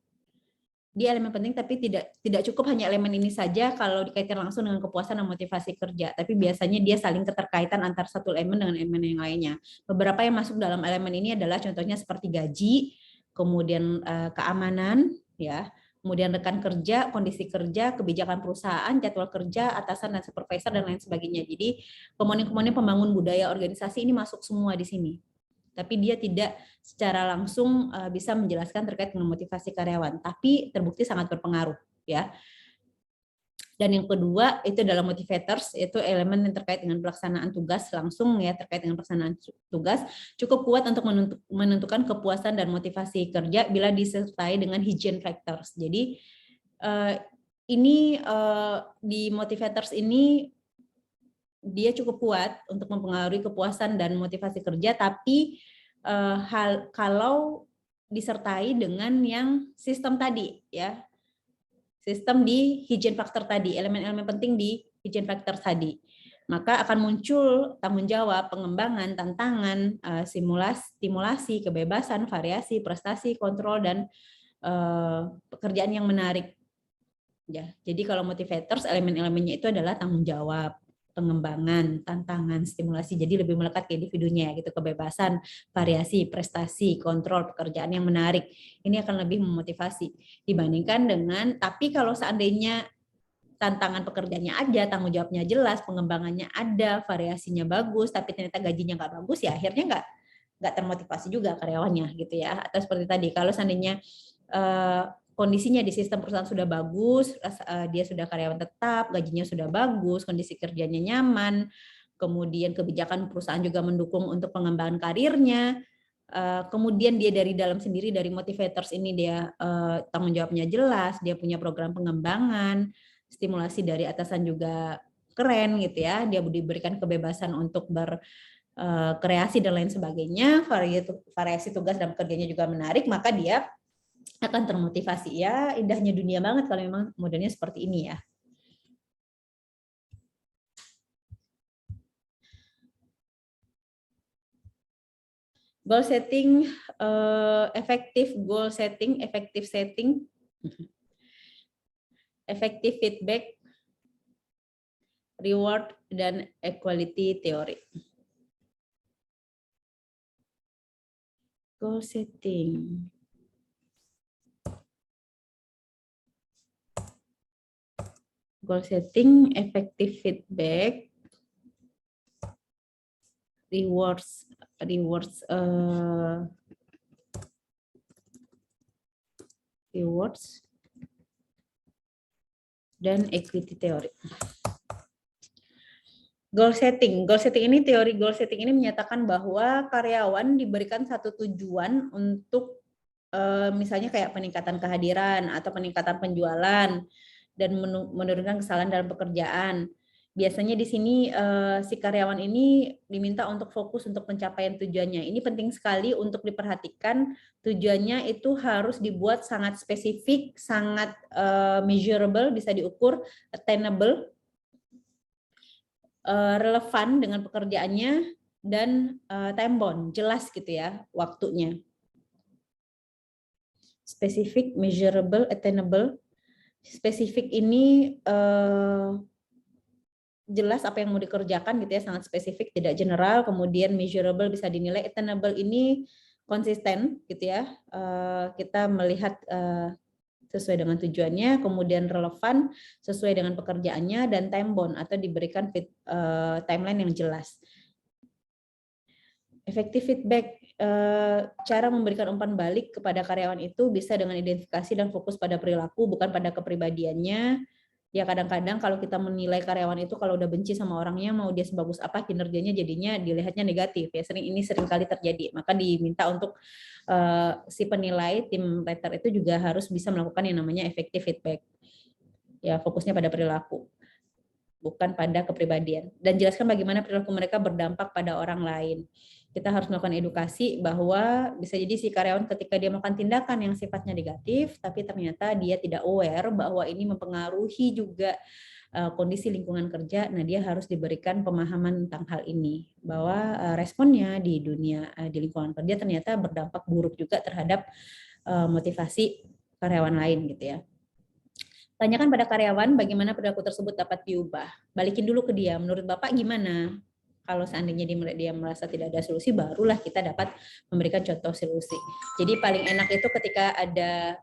dia elemen penting, tapi tidak cukup hanya elemen ini saja kalau dikaitkan langsung dengan kepuasan dan motivasi kerja, tapi biasanya dia saling keterkaitan antar satu elemen dengan elemen yang lainnya. Beberapa yang masuk dalam elemen ini adalah contohnya seperti gaji, kemudian keamanan, ya, kemudian rekan kerja, kondisi kerja, kebijakan perusahaan, jadwal kerja, atasan dan supervisor, dan lain sebagainya. Jadi komponen-komponen pembangun budaya organisasi ini masuk semua di sini. Tapi dia tidak secara langsung bisa menjelaskan terkait dengan motivasi karyawan, tapi terbukti sangat berpengaruh, ya. Dan yang kedua itu adalah motivators, yaitu elemen yang terkait dengan pelaksanaan tugas langsung, ya, terkait dengan pelaksanaan tugas, cukup kuat untuk menentukan kepuasan dan motivasi kerja bila disertai dengan hygiene factors. Jadi di motivators ini dia cukup kuat untuk mempengaruhi kepuasan dan motivasi kerja, tapi kalau disertai dengan yang sistem tadi, ya, sistem di hygiene factor tadi, elemen-elemen penting di hygiene factor tadi, maka akan muncul tanggung jawab, pengembangan, tantangan, stimulasi, kebebasan, variasi, prestasi, kontrol, dan pekerjaan yang menarik. Ya, jadi kalau motivators, elemen-elemennya itu adalah tanggung jawab, pengembangan, tantangan, stimulasi, jadi lebih melekat ke individunya, gitu, kebebasan, variasi, prestasi, kontrol, pekerjaan yang menarik. Ini akan lebih memotivasi dibandingkan dengan, tapi kalau seandainya tantangan pekerjaannya ada, tanggung jawabnya jelas, pengembangannya ada, variasinya bagus, tapi ternyata gajinya nggak bagus, ya akhirnya nggak termotivasi juga karyawannya, gitu ya. Atau seperti tadi, kalau seandainya kondisinya di sistem perusahaan sudah bagus, dia sudah karyawan tetap, gajinya sudah bagus, kondisi kerjanya nyaman, kemudian kebijakan perusahaan juga mendukung untuk pengembangan karirnya, kemudian dia dari dalam sendiri, dari motivators ini dia tanggung jawabnya jelas, dia punya program pengembangan, stimulasi dari atasan juga keren, gitu ya, dia diberikan kebebasan untuk berkreasi dan lain sebagainya, variasi tugas dan pekerjaannya juga menarik, maka dia akan termotivasi. Ya, indahnya dunia banget kalau memang modelnya seperti ini, ya. Goal setting, effective goal setting, effective setting, effective feedback, reward, dan equality theory. Goal setting. Goal setting, effective feedback, rewards, dan equity theory. Goal setting ini, teori goal setting ini menyatakan bahwa karyawan diberikan satu tujuan untuk misalnya kayak peningkatan kehadiran atau peningkatan penjualan dan menurunkan kesalahan dalam pekerjaan. Biasanya di sini si karyawan ini diminta untuk fokus untuk pencapaian tujuannya. Ini penting sekali untuk diperhatikan. Tujuannya itu harus dibuat sangat spesifik, sangat measurable, bisa diukur, attainable, relevan dengan pekerjaannya, dan time bound, jelas gitu ya waktunya. Spesifik, measurable, attainable. Spesifik ini jelas apa yang mau dikerjakan gitu ya, sangat spesifik, tidak general. Kemudian measurable, bisa dinilai. Attainable ini konsisten gitu ya, kita melihat sesuai dengan tujuannya. Kemudian relevan, sesuai dengan pekerjaannya. Dan time bound atau diberikan timeline yang jelas. Efektif feedback, cara memberikan umpan balik kepada karyawan itu bisa dengan identifikasi dan fokus pada perilaku, bukan pada kepribadiannya. Ya kadang-kadang kalau kita menilai karyawan itu, kalau udah benci sama orangnya, mau dia sebagus apa kinerjanya, jadinya dilihatnya negatif ya. Ini sering kali terjadi. Maka diminta untuk si penilai, tim rater itu juga harus bisa melakukan yang namanya effective feedback. Ya fokusnya pada perilaku, bukan pada kepribadian. Dan jelaskan bagaimana perilaku mereka berdampak pada orang lain. Kita harus melakukan edukasi bahwa bisa jadi si karyawan ketika dia melakukan tindakan yang sifatnya negatif, tapi ternyata dia tidak aware bahwa ini mempengaruhi juga kondisi lingkungan kerja. Nah, dia harus diberikan pemahaman tentang hal ini, bahwa responnya di dunia, di lingkungan kerja ternyata berdampak buruk juga terhadap motivasi karyawan lain gitu ya. Tanyakan pada karyawan bagaimana perilaku tersebut dapat diubah. Balikin dulu ke dia, menurut Bapak gimana? Kalau seandainya dia merasa tidak ada solusi, barulah kita dapat memberikan contoh solusi. Jadi paling enak itu ketika ada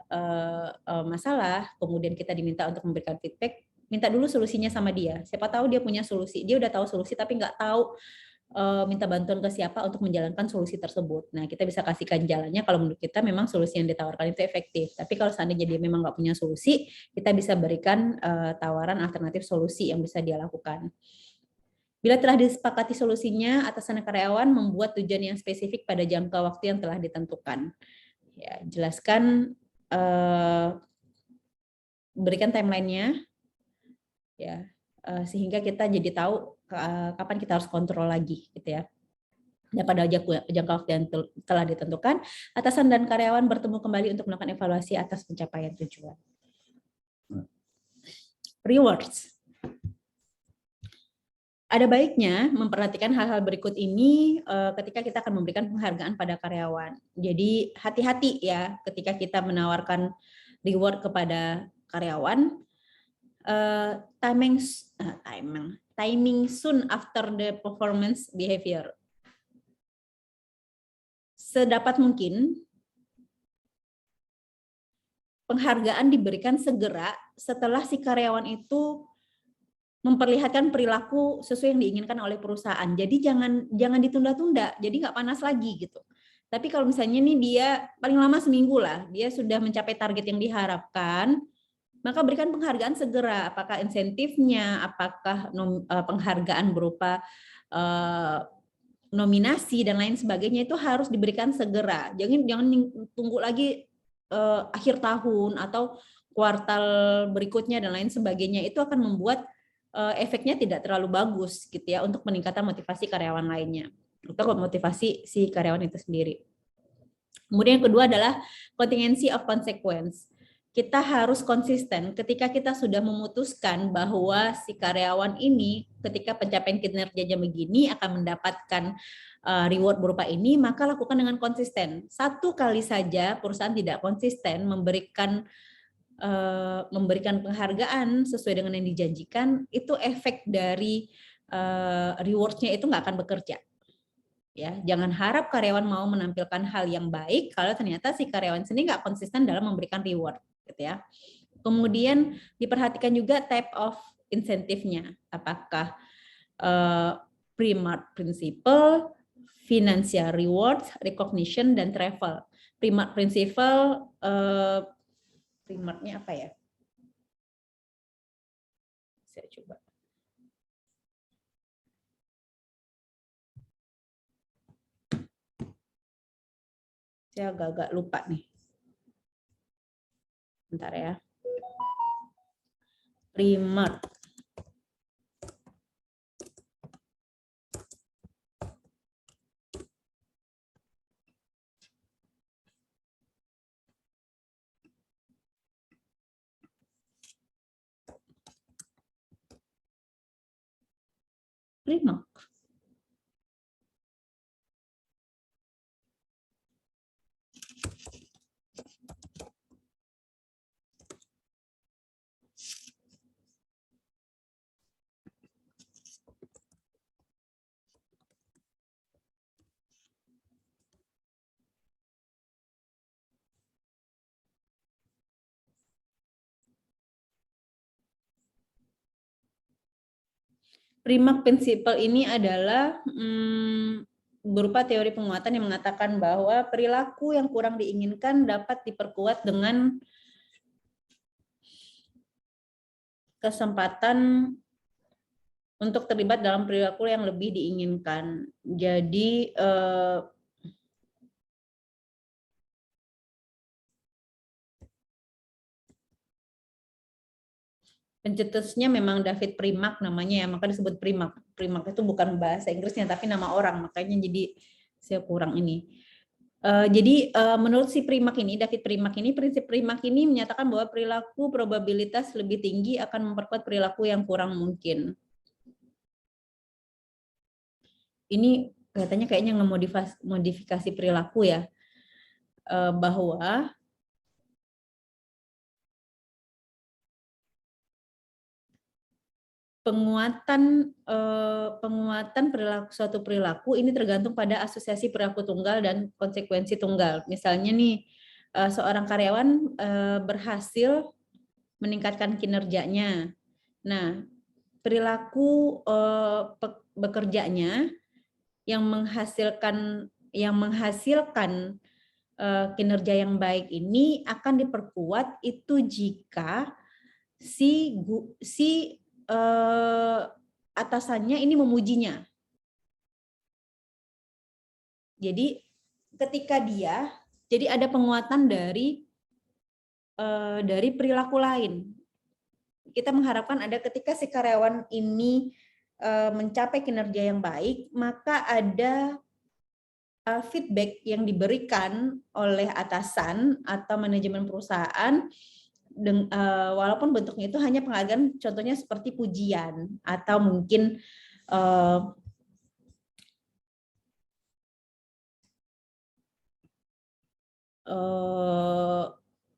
masalah, kemudian kita diminta untuk memberikan feedback, minta dulu solusinya sama dia. Siapa tahu dia punya solusi, dia udah tahu solusi tapi nggak tahu minta bantuan ke siapa untuk menjalankan solusi tersebut. Nah, kita bisa kasihkan jalannya kalau menurut kita memang solusi yang ditawarkan itu efektif. Tapi kalau seandainya dia memang nggak punya solusi, kita bisa berikan tawaran alternatif solusi yang bisa dia lakukan. Bila telah disepakati solusinya, atasan karyawan membuat tujuan yang spesifik pada jangka waktu yang telah ditentukan. Ya, jelaskan, berikan timeline-nya, ya, sehingga kita jadi tahu kapan kita harus kontrol lagi, gitu ya. Dan pada jangka waktu yang telah ditentukan, atasan dan karyawan bertemu kembali untuk melakukan evaluasi atas pencapaian tujuan. Rewards. Ada baiknya memperhatikan hal-hal berikut ini ketika kita akan memberikan penghargaan pada karyawan. Jadi hati-hati ya ketika kita menawarkan reward kepada karyawan. Timing soon after the performance behavior. Sedapat mungkin penghargaan diberikan segera setelah si karyawan itu memperlihatkan perilaku sesuai yang diinginkan oleh perusahaan. Jadi jangan ditunda-tunda, jadi nggak panas lagi gitu. Tapi kalau misalnya nih dia paling lama seminggu lah, dia sudah mencapai target yang diharapkan, maka berikan penghargaan segera. Apakah insentifnya, apakah penghargaan berupa nominasi dan lain sebagainya itu harus diberikan segera. Jangan tunggu lagi akhir tahun atau kuartal berikutnya dan lain sebagainya. Itu akan membuat efeknya tidak terlalu bagus gitu ya untuk peningkatan motivasi karyawan lainnya atau motivasi si karyawan itu sendiri. Kemudian yang kedua adalah contingency of consequence. Kita harus konsisten ketika kita sudah memutuskan bahwa si karyawan ini ketika pencapaian kinerjanya begini akan mendapatkan reward berupa ini, maka lakukan dengan konsisten. Satu kali saja perusahaan tidak konsisten memberikan penghargaan sesuai dengan yang dijanjikan, itu efek dari reward-nya itu nggak akan bekerja. Ya, jangan harap karyawan mau menampilkan hal yang baik kalau ternyata si karyawan sendiri nggak konsisten dalam memberikan reward, gitu ya. Kemudian diperhatikan juga type of insentifnya, apakah Primart Principle, Financial Rewards, Recognition, dan Travel. Primart Principle, Primartnya apa ya? Saya coba. Saya agak-agak lupa nih. Bentar ya. Primart. Primark. Primark Principle ini adalah berupa teori penguatan yang mengatakan bahwa perilaku yang kurang diinginkan dapat diperkuat dengan kesempatan untuk terlibat dalam perilaku yang lebih diinginkan. Jadi pencetusnya memang David Primark namanya ya, maka disebut Primark. Primark itu bukan bahasa Inggrisnya tapi nama orang, makanya jadi saya kurang ini. Jadi menurut si Primark ini, David Primark ini, prinsip Primark ini menyatakan bahwa perilaku probabilitas lebih tinggi akan memperkuat perilaku yang kurang mungkin. Ini kayaknya ngemodifikasi perilaku ya, bahwa penguatan perilaku suatu perilaku ini tergantung pada asosiasi perilaku tunggal dan konsekuensi tunggal. Misalnya nih seorang karyawan berhasil meningkatkan kinerjanya. Nah, perilaku bekerjanya yang menghasilkan kinerja yang baik ini akan diperkuat itu jika si atasannya ini memujinya. Jadi ketika jadi ada penguatan dari perilaku lain. Kita mengharapkan ada ketika si karyawan ini mencapai kinerja yang baik, maka ada feedback yang diberikan oleh atasan atau manajemen perusahaan, walaupun bentuknya itu hanya penghargaan, contohnya seperti pujian atau mungkin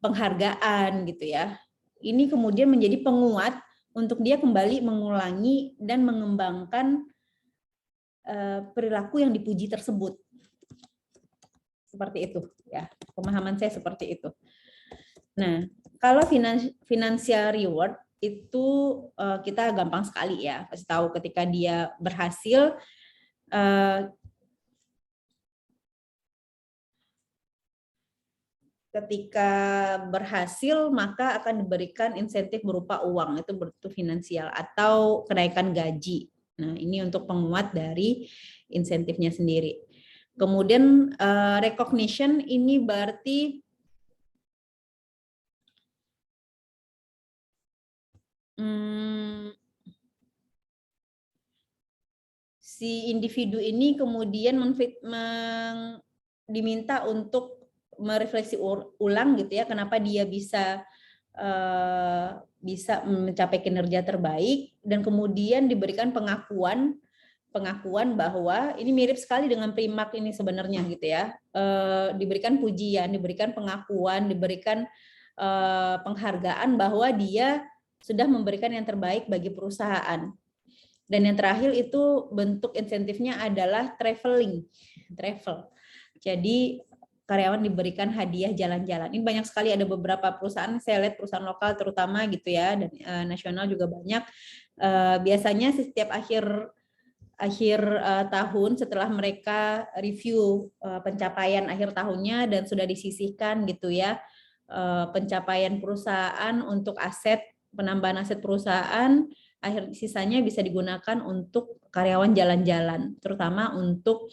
penghargaan gitu ya. Ini kemudian menjadi penguat untuk dia kembali mengulangi dan mengembangkan perilaku yang dipuji tersebut. Seperti itu ya. Pemahaman saya seperti itu. Nah, kalau financial reward itu kita gampang sekali ya, kasih tahu ketika dia berhasil maka akan diberikan insentif berupa uang, itu bentuk finansial atau kenaikan gaji. Nah, ini untuk penguat dari insentifnya sendiri. Kemudian recognition ini berarti si individu ini kemudian diminta untuk merefleksi ulang gitu ya, kenapa dia bisa mencapai kinerja terbaik, dan kemudian diberikan pengakuan bahwa ini mirip sekali dengan Primark ini sebenarnya gitu ya, diberikan pujian, diberikan pengakuan, diberikan penghargaan bahwa dia sudah memberikan yang terbaik bagi perusahaan. Dan yang terakhir itu bentuk insentifnya adalah travel. Jadi karyawan diberikan hadiah jalan-jalan. Ini banyak sekali, ada beberapa perusahaan, saya lihat perusahaan lokal terutama gitu ya, dan nasional juga banyak. Biasanya setiap akhir tahun setelah mereka review pencapaian akhir tahunnya dan sudah disisihkan gitu ya, pencapaian perusahaan untuk penambahan aset perusahaan, akhir sisanya bisa digunakan untuk karyawan jalan-jalan, terutama untuk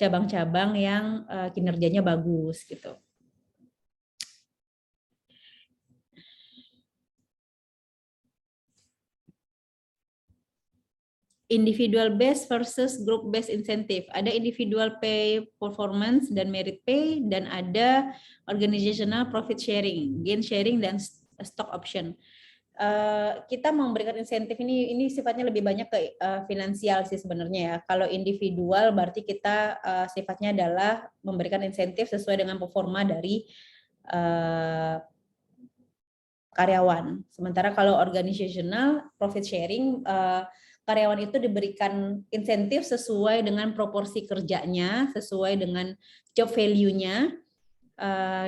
cabang-cabang yang kinerjanya bagus gitu. Individual based versus group based incentive. Ada individual pay performance dan merit pay, dan ada organizational profit sharing, gain sharing, dan stock option. kita memberikan insentif ini sifatnya lebih banyak ke finansial sih sebenarnya ya. Kalau individual berarti kita sifatnya adalah memberikan insentif sesuai dengan performa dari karyawan. Sementara kalau organizational profit sharing, karyawan itu diberikan insentif sesuai dengan proporsi kerjanya, sesuai dengan job value-nya,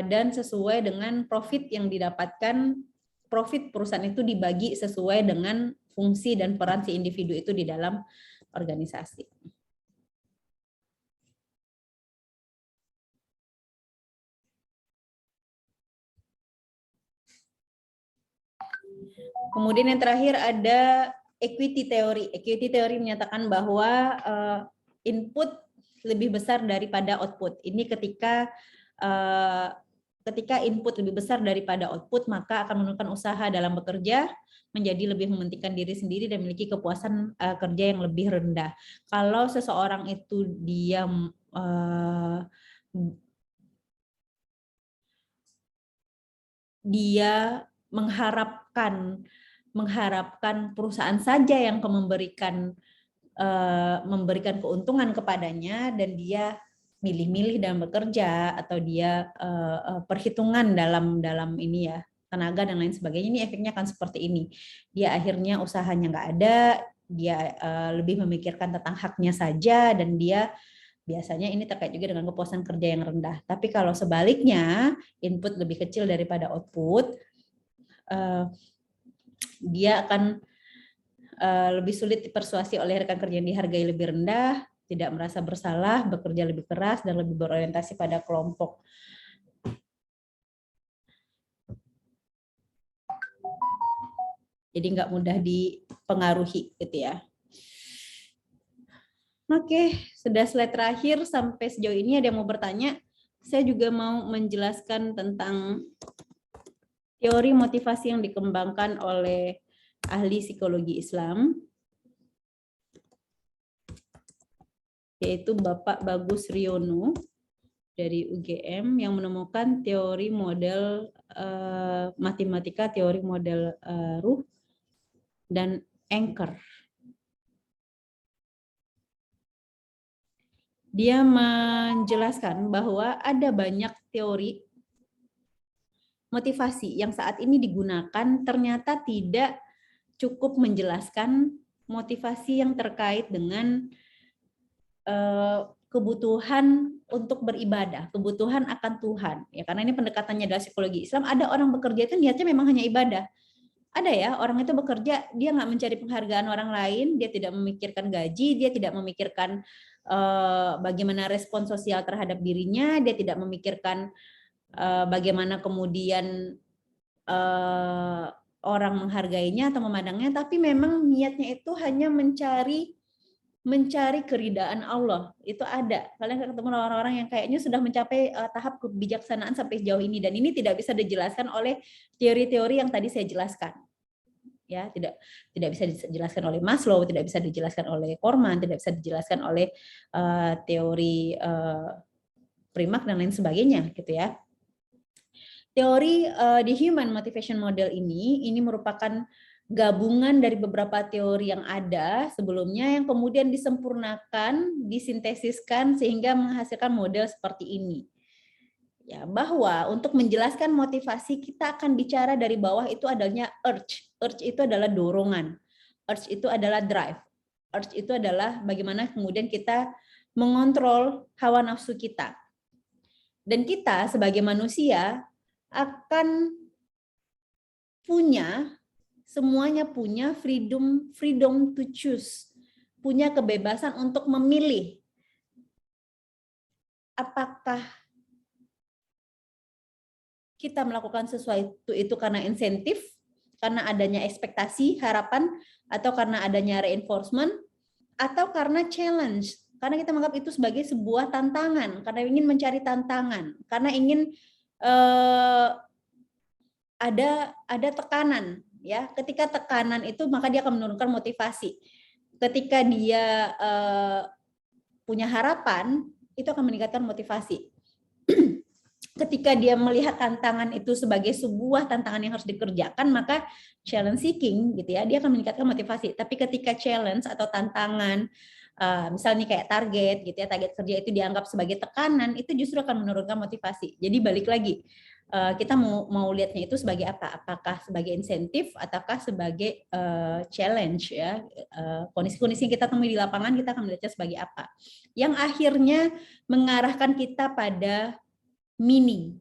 dan sesuai dengan profit yang didapatkan. Profit perusahaan itu dibagi sesuai dengan fungsi dan peran si individu itu di dalam organisasi. Kemudian yang terakhir ada equity theory. Equity theory menyatakan bahwa input lebih besar daripada output. Ini ketika input lebih besar daripada output, maka akan menurunkan usaha dalam bekerja, menjadi lebih mementingkan diri sendiri dan memiliki kepuasan kerja yang lebih rendah. Kalau seseorang itu dia mengharapkan perusahaan saja yang memberikan keuntungan kepadanya, dan dia milih-milih dalam bekerja, atau dia perhitungan dalam ini ya, tenaga dan lain sebagainya, ini efeknya akan seperti ini. Dia akhirnya usahanya nggak ada, dia lebih memikirkan tentang haknya saja, dan dia biasanya ini terkait juga dengan kepuasan kerja yang rendah. Tapi kalau sebaliknya, input lebih kecil daripada output, dia akan lebih sulit dipersuasi oleh rekan kerja yang dihargai lebih rendah, tidak merasa bersalah, bekerja lebih keras, dan lebih berorientasi pada kelompok. Jadi nggak mudah dipengaruhi gitu ya. Oke, sudah slide terakhir. Sampai sejauh ini ada yang mau bertanya? Saya juga mau menjelaskan tentang teori motivasi yang dikembangkan oleh ahli psikologi Islam, yaitu Bapak Bagus Riono dari UGM, yang menemukan teori model matematika, teori model ruh, dan anchor. Dia menjelaskan bahwa ada banyak teori motivasi yang saat ini digunakan ternyata tidak cukup menjelaskan motivasi yang terkait dengan kebutuhan untuk beribadah, kebutuhan akan Tuhan. Ya, karena ini pendekatannya adalah psikologi Islam. Ada orang bekerja itu niatnya memang hanya ibadah. Ada ya, orang itu bekerja, dia nggak mencari penghargaan orang lain, dia tidak memikirkan gaji, dia tidak memikirkan bagaimana respon sosial terhadap dirinya, dia tidak memikirkan bagaimana kemudian orang menghargainya atau memandangnya, tapi memang niatnya itu hanya mencari keridaan Allah. Itu ada. Kalian ketemu orang-orang yang kayaknya sudah mencapai tahap kebijaksanaan sampai sejauh ini, dan ini tidak bisa dijelaskan oleh teori-teori yang tadi saya jelaskan. Ya, tidak bisa dijelaskan oleh Maslow, tidak bisa dijelaskan oleh Korman, tidak bisa dijelaskan oleh teori Primak dan lain sebagainya gitu ya. Teori the Human Motivation Model ini merupakan gabungan dari beberapa teori yang ada sebelumnya yang kemudian disempurnakan, disintesiskan sehingga menghasilkan model seperti ini. Ya, bahwa untuk menjelaskan motivasi kita akan bicara dari bawah, itu adanya urge. Urge itu adalah dorongan. Urge itu adalah drive. Urge itu adalah bagaimana kemudian kita mengontrol hawa nafsu kita. Dan kita sebagai manusia akan semuanya punya freedom to choose. Punya kebebasan untuk memilih apakah kita melakukan sesuatu itu karena insentif, karena adanya ekspektasi, harapan, atau karena adanya reinforcement, atau karena challenge, karena kita menganggap itu sebagai sebuah tantangan, karena ingin mencari tantangan, karena ingin ada tekanan, ya. Ketika tekanan itu, maka dia akan menurunkan motivasi. Ketika dia punya harapan, itu akan meningkatkan motivasi. ketika dia melihat tantangan itu sebagai sebuah tantangan yang harus dikerjakan, maka challenge seeking gitu ya, dia akan meningkatkan motivasi. Tapi ketika challenge atau tantangan, misalnya kayak target gitu ya, target kerja itu dianggap sebagai tekanan, itu justru akan menurunkan motivasi. Jadi balik lagi, kita mau lihatnya itu sebagai apa? Apakah sebagai insentif ataukah sebagai challenge ya? Kondisi-kondisi yang kita temui di lapangan kita akan melihatnya sebagai apa? Yang akhirnya mengarahkan kita pada meaning.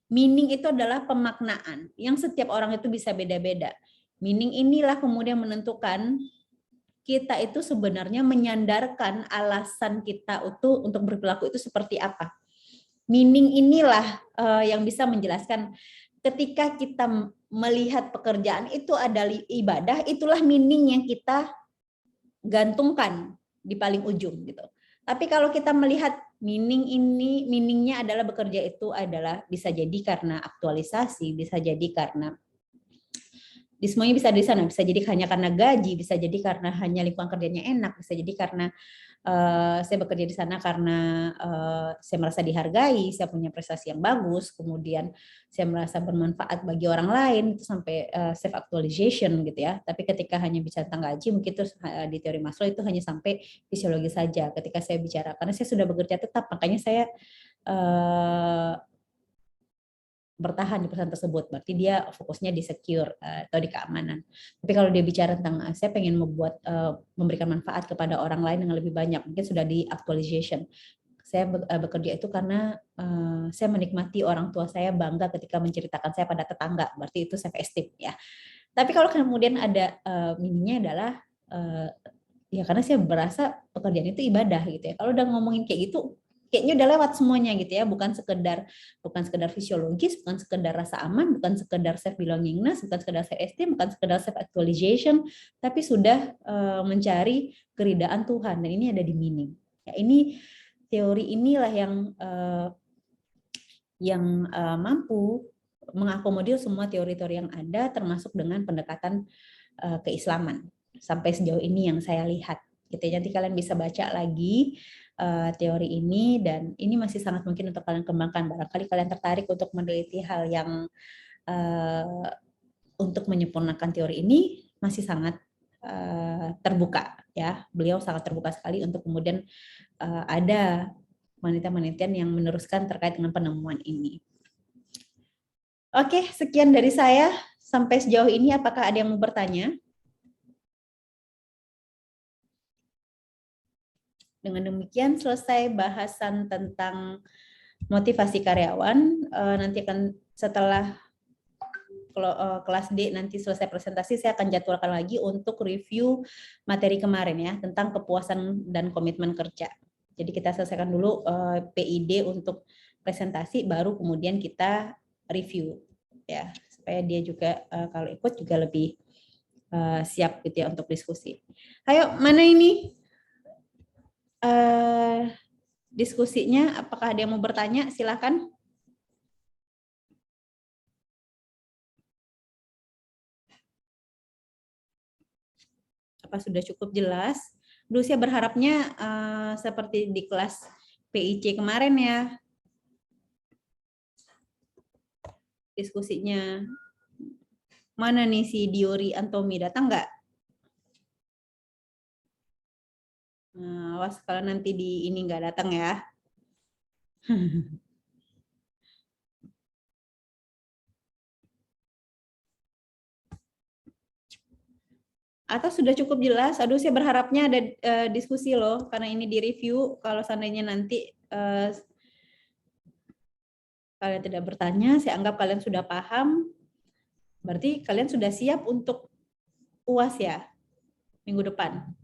Meaning itu adalah pemaknaan yang setiap orang itu bisa beda-beda. Meaning inilah kemudian menentukan kita itu sebenarnya menyandarkan alasan kita untuk berperilaku itu seperti apa. Meaning inilah yang bisa menjelaskan ketika kita melihat pekerjaan itu ada ibadah, itulah meaning yang kita gantungkan di paling ujung gitu. Tapi kalau kita melihat meaningnya adalah bekerja itu adalah bisa jadi karena aktualisasi, bisa jadi karena di semuanya bisa di sana, bisa jadi hanya karena gaji, bisa jadi karena hanya lingkungan kerjanya enak, bisa jadi karena saya bekerja di sana karena saya merasa dihargai, saya punya prestasi yang bagus, kemudian saya merasa bermanfaat bagi orang lain, itu sampai self actualization gitu ya. Tapi ketika hanya bicara tentang gaji, mungkin itu di teori Maslow itu hanya sampai fisiologi saja. Ketika saya bicara, karena saya sudah bekerja tetap, makanya saya bertahan di perusahaan tersebut, berarti dia fokusnya di secure atau di keamanan. Tapi kalau dia bicara tentang saya pengen memberikan manfaat kepada orang lain yang lebih banyak, mungkin sudah di actualization. Saya bekerja itu karena saya menikmati orang tua saya bangga ketika menceritakan saya pada tetangga, berarti itu self esteem ya. Tapi kalau kemudian ada meaningnya adalah ya karena saya berasa pekerjaan itu ibadah gitu ya. Kalau udah ngomongin kayak gitu, kayaknya udah lewat semuanya gitu ya, bukan sekedar fisiologis, bukan sekedar rasa aman, bukan sekedar self belongingness, bukan sekedar self esteem, bukan sekedar self actualization, tapi sudah mencari keridaan Tuhan, dan ini ada di meaning. Ya, ini teori inilah yang mampu mengakomodir semua teori-teori yang ada, termasuk dengan pendekatan keislaman. Sampai sejauh ini yang saya lihat. Gitu. Nanti kalian bisa baca lagi teori ini, dan ini masih sangat mungkin untuk kalian kembangkan. Barangkali kalian tertarik untuk meneliti hal yang untuk menyempurnakan teori ini, masih sangat terbuka ya. Beliau sangat terbuka sekali untuk kemudian ada penelitian-penelitian yang meneruskan terkait dengan penemuan ini. Oke, sekian dari saya. Sampai sejauh ini apakah ada yang mau bertanya? Dengan demikian selesai bahasan tentang motivasi karyawan. Nanti akan setelah kelas D nanti selesai presentasi, saya akan jadwalkan lagi untuk review materi kemarin ya, tentang kepuasan dan komitmen kerja. Jadi kita selesaikan dulu PID untuk presentasi, baru kemudian kita review ya, supaya dia juga kalau ikut juga lebih siap gitu ya untuk diskusi. Ayo, mana ini diskusinya? Apakah ada yang mau bertanya? Silakan. Apa sudah cukup jelas? Dulu saya berharapnya seperti di kelas PIC kemarin ya, diskusinya. Mana nih si Diori Antomi, datang nggak? Nah, awas kalau nanti di ini nggak datang ya. Atau sudah cukup jelas? Aduh, saya berharapnya ada diskusi loh, karena ini di review. Kalau seandainya nanti kalian tidak bertanya, saya anggap kalian sudah paham. Berarti kalian sudah siap untuk UAS ya, minggu depan.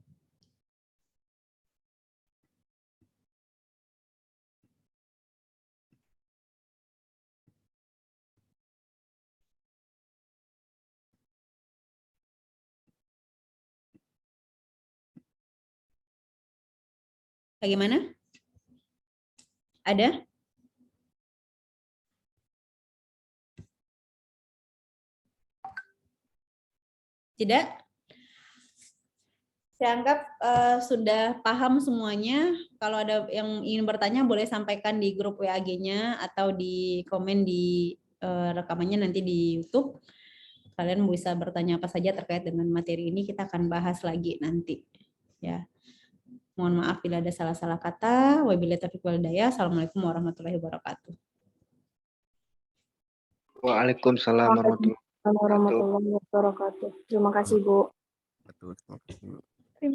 Bagaimana? Ada? Tidak? Saya anggap sudah paham semuanya. Kalau ada yang ingin bertanya boleh sampaikan di grup WAG-nya atau di komen di rekamannya nanti di YouTube. Kalian bisa bertanya apa saja terkait dengan materi ini, kita akan bahas lagi nanti. Ya. Mohon maaf bila ada salah-salah kata. Wabillahi taufiq wal hidayah. Assalamualaikum warahmatullahi wabarakatuh. Waalaikumsalam warahmatullahi wabarakatuh. Warahmatullahi wabarakatuh. Terima kasih, Bu. Betul.